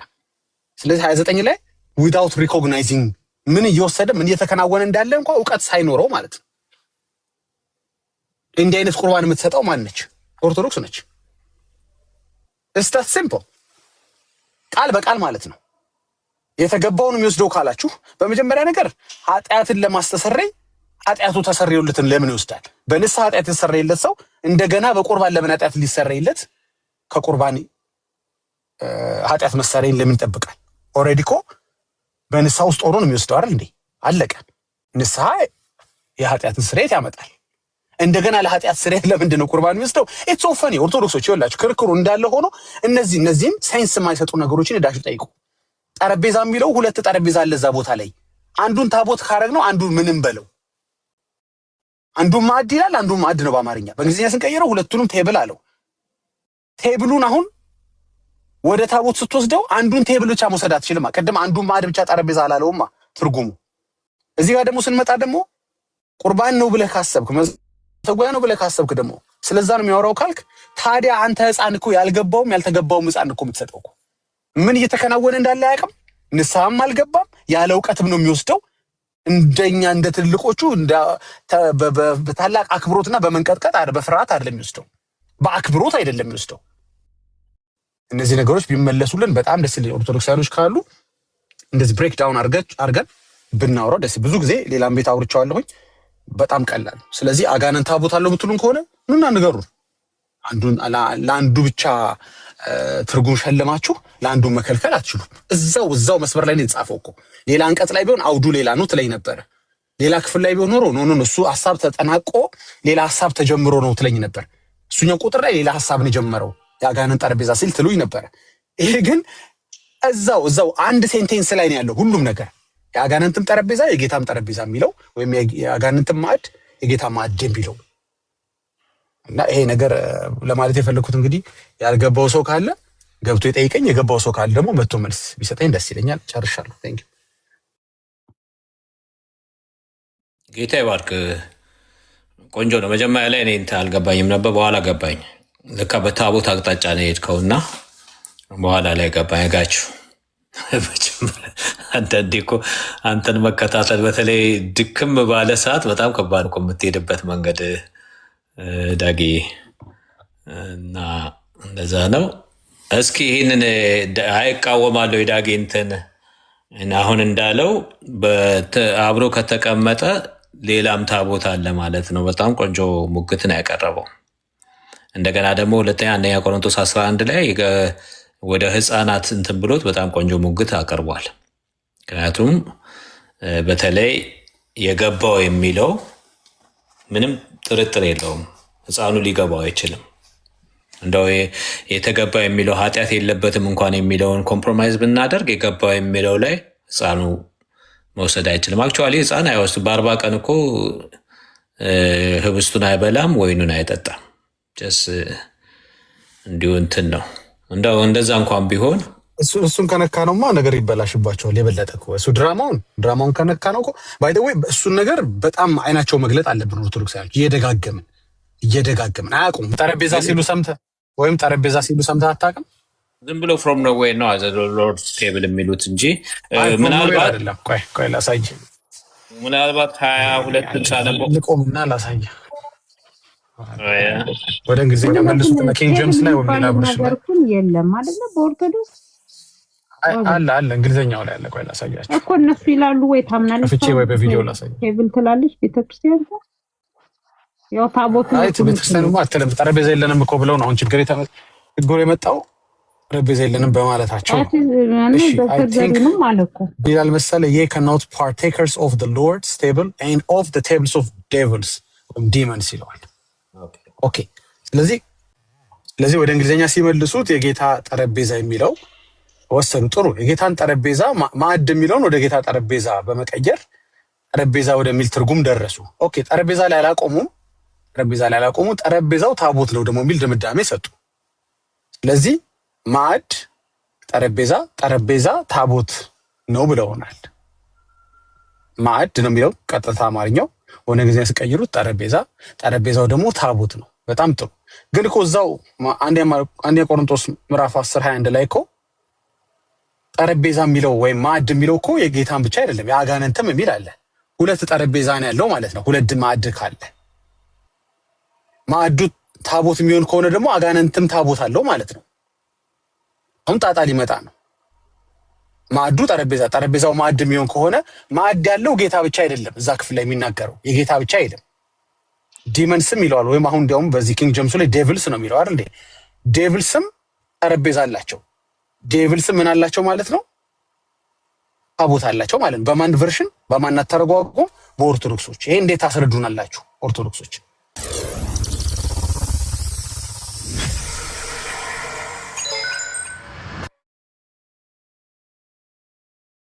Speaker 1: ስለዚህ 29 ላይ without recognizing ምን እየወሰደ ምን እየተከናወነ እንዳለ እንኳን እውቀት ሳይኖረው ማለት ነው። እንዲህ አይነት ቁርባን የምትሰጠው ማን ነች? ኦርቶዶክስ ነች። እስታት ሲምፕል ቃል በቃል ማለት ነው። የተገባውን የሚወስደው ካላችሁ በመጀመሪያ ነገር ኃጢአትን ለማስተሰረይ ኃጢአቱ ተሰረዩለትን ለምን ይወስዳል? በንስሐ ኃጢአት የተሰረየለት ሰው እንደገና በቁርባን ለምን ኃጢአት ሊሰረይለት ከቁርባን ኃጢአት መሰረይን ለምን ይጠብቃል? ኦልሬዲ እኮ በንስሐ ውስጥ ሆኖ ነው የሚወስደው አይደል እንዴ? አለቀ። ንስሐ የኃጢአትን ስርየት ያመጣል። እንደገና ለኃጢአት ስርየት ለምንድን ነው ቁርባን የሚወስደው? ኢትስ ኦፈኒ ኦርቶዶክሶች ይኸውላችሁ ክርክሩ እንዳለ ሆኖ እነዚህም ሳይንስ የማይሰጡ ነገሮችን ሄዳችሁ ጠይቁ። ጠረጴዛ የሚለው ሁለት ጠረጴዛ አለ እዛ ቦታ ላይ። አንዱን ታቦት ካረግ ነው አንዱን ምንም በለው። አንዱን ማዕድ ይላል፣ አንዱን ማዕድ ነው በአማርኛ። በእንግሊዝኛ ስንቀይረው ሁለቱንም ቴብል አለው። ቴብሉን አሁን ወደ ታቦት ስትወስደው አንዱን ቴብል ብቻ መውሰድ አትችልማ። ቅድም አንዱን ማዕድ ብቻ ጠረጴዛ አላለውማ ትርጉሙ። እዚህ ጋር ደግሞ ስንመጣ ደግሞ ቁርባን ነው ብለህ ካሰብክ መሰዊያ ነው ብለህ ካሰብክ ደግሞ ስለዛ ነው የሚያወራው ካልክ ታዲያ አንተ ሕፃን እኮ ያልገባውም ያልተገባውም ሕፃን እኮ የምትሰጠው እኮ ምን እየተከናወነ እንዳለ አያውቅም። ንስሐም አልገባም፣ ያለ እውቀትም ነው የሚወስደው። እንደኛ እንደ ትልቆቹ በታላቅ አክብሮትና በመንቀጥቀጥ በፍርሃት አይደለም የሚወስደው፣ በአክብሮት አይደለም የሚወስደው። እነዚህ ነገሮች ቢመለሱልን በጣም ደስ ይላል። ኦርቶዶክሳውያኖች ካሉ እንደዚህ ብሬክ ዳውን አርገን ብናወራው ደስ። ብዙ ጊዜ ሌላም ቤት አውርቻለሁኝ። በጣም ቀላል። ስለዚህ አጋንንት ታቦት አለው የምትሉን ከሆነ ኑና ንገሩን። ለአንዱ ብቻ ትርጉም ሸለማችሁ ለአንዱ መከልከል አትችሉም። እዛው መስመር ላይ ነው የተጻፈው እኮ። ሌላ አንቀጽ ላይ ቢሆን አውዱ ሌላ ነው ትለኝ ነበረ። ሌላ ክፍል ላይ ቢሆን ኖሮ ኖ እሱ ሐሳብ ተጠናቆ ሌላ ሐሳብ ተጀምሮ ነው ትለኝ ነበር። እሱኛው ቁጥር ላይ ሌላ ሐሳብ ነው የጀመረው የአጋንንት ጠረጴዛ ሲል ትሉኝ ነበረ። ይሄ ግን እዛው አንድ ሴንቴንስ ላይ ነው ያለው ሁሉም ነገር። የአጋንንትም ጠረጴዛ የጌታም ጠረጴዛ የሚለው ወይም የአጋንንትም ማዕድ የጌታ ማዕድ የሚለው እና ይሄ ነገር ለማለት የፈለኩት እንግዲህ ያልገባው ሰው ካለ ገብቶ ይጠይቀኝ፣ የገባው ሰው ካለ ደግሞ መጥቶ መልስ ቢሰጠኝ ደስ ይለኛል። ጨርሻለሁ። ቴንክ ዩ።
Speaker 2: ጌታ ይባርክ። ቆንጆ ነው። መጀመሪያ ላይ እኔ እንትን አልገባኝም ነበር፣ በኋላ ገባኝ። ልካ በታቦት አቅጣጫ ነው የሄድከውና በኋላ ላይ ገባኝ። ጋችሁ አንዳንዴ እኮ አንተን መከታተል በተለይ ድክም ባለ ሰዓት በጣም ከባድ እኮ የምትሄድበት መንገድ ዳጊ እና እንደዛ ነው። እስኪ ይህንን አይቃወማለሁ የዳጊ እንትን አሁን እንዳለው አብሮ ከተቀመጠ ሌላም ታቦት አለ ማለት ነው። በጣም ቆንጆ ሙግትን ያቀረበው። እንደገና ደግሞ ሁለተኛ አንደኛ ቆሮንቶስ 11 ላይ ወደ ህፃናት እንትን ብሎት በጣም ቆንጆ ሙግት አቀርቧል። ምክንያቱም በተለይ የገባው የሚለው ምንም ጥርጥር የለውም፣ ህፃኑ ሊገባው አይችልም። እንደው የተገባ የሚለው ኃጢአት የለበትም እንኳን የሚለውን ኮምፕሮማይዝ ብናደርግ የገባው የሚለው ላይ ህፃኑ መውሰድ አይችልም። አክቹዋሊ ህፃን አይወስድ። በ40 ቀን እኮ ህብስቱን አይበላም፣ ወይኑን አይጠጣም። ጀስ እንዲሁ እንትን ነው። እንደው እንደዛ እንኳን ቢሆን
Speaker 1: እሱን ከነካ ነውማ ነገር ይበላሽባቸዋል የበለጠ እኮ። እሱ ድራማውን ከነካ ነው እኮ። ባይ ዘ ዌይ እሱን ነገር በጣም አይናቸው መግለጥ አለብን ኦርቶዶክሳውያን። እየደጋገምን አያውቁም። ጠረጴዛ ሲሉ ሰምተህ አታውቅም?
Speaker 2: ዝም ብሎ ፍሮም ኖ ዌይ ነው ሎርድ ቴብል የሚሉት እንጂ ምናልባት
Speaker 1: አይደለም። ቆይ ላሳይህ።
Speaker 2: ምናልባት 22 ሳነቦ
Speaker 1: ልቆምና ላሳይህ። ወደ እንግሊዝኛ መልሱትና ኪንግ ጄምስ ላይ ወይ ሌላ ብርሽ
Speaker 8: የለም አይደለ? በኦርቶዶክስ
Speaker 1: አለ እንግሊዝኛው ላይ አለ። ቆይ ላሳያችሁ
Speaker 8: እኮ እነሱ ይላሉ። ወይ ታምናለች
Speaker 1: ፍቼ ወይ በቪዲዮ ላሳያችሁ።
Speaker 8: ቴብል ትላለች ቤተክርስቲያን። ያው ታቦት ነው
Speaker 1: ቤተክርስቲያኑ አትልም። ጠረጴዛ የለንም እኮ ብለው ነው አሁን ችግር የመጣው። ጠረጴዛ የለንም በማለታቸው
Speaker 8: በተዘሩንም አለኮ
Speaker 1: ይላል መሰለ ye cannot partakers of the Lord's table and of the tables of devils demons ይለዋል። ኦኬ ስለዚህ ወደ እንግሊዝኛ ሲመልሱት የጌታ ጠረጴዛ የሚለው ወሰኑ። ጥሩ። የጌታን ጠረጴዛ ማዕድ የሚለውን ወደ ጌታ ጠረጴዛ በመቀየር ጠረጴዛ ወደሚል ትርጉም ደረሱ። ኦኬ ጠረጴዛ ላይ አላቆሙም። ጠረጴዛው ታቦት ነው ደግሞ የሚል ድምዳሜ ሰጡ። ስለዚህ ማዕድ ጠረጴዛ ታቦት ነው ብለውናል። ማዕድ ነው የሚለው ቀጥታ አማርኛው፣ ወደ እንግሊዝኛ ሲቀይሩት ጠረጴዛው ደግሞ ታቦት ነው። በጣም ጥሩ። ግን እኮ እዛው አንደኛ ቆሮንቶስ ምዕራፍ 10:21 ላይ እኮ ጠረጴዛ የሚለው ወይም ማዕድ የሚለው እኮ የጌታን ብቻ አይደለም የአጋንንትም የሚል አለ። ሁለት ጠረጴዛ ነው ያለው ማለት ነው። ሁለት ማዕድ ካለ ማዕዱ ታቦት የሚሆን ከሆነ ደግሞ አጋንንትም ታቦት አለው ማለት ነው። አሁን ጣጣ ሊመጣ ነው። ማዕዱ ጠረጴዛው ማዕድ የሚሆን ከሆነ ማዕድ ያለው ጌታ ብቻ አይደለም። እዛ ክፍል ላይ የሚናገረው የጌታ ብቻ አይደለም፣ ዲመንስም ይለዋል። ወይም አሁን እንዲያውም በዚህ ኪንግ ጀምሱ ላይ ዴቪልስ ነው የሚለው አይደል? ዴቪልስም ጠረጴዛ አላቸው። ዴቪልስም ምን አላቸው ማለት ነው? ታቦት አላቸው ማለት ነው። በማን ቨርሽን በማን አተረጓጎም? በኦርቶዶክሶች። ይሄ እንዴት ታስረዱናላችሁ ኦርቶዶክሶች?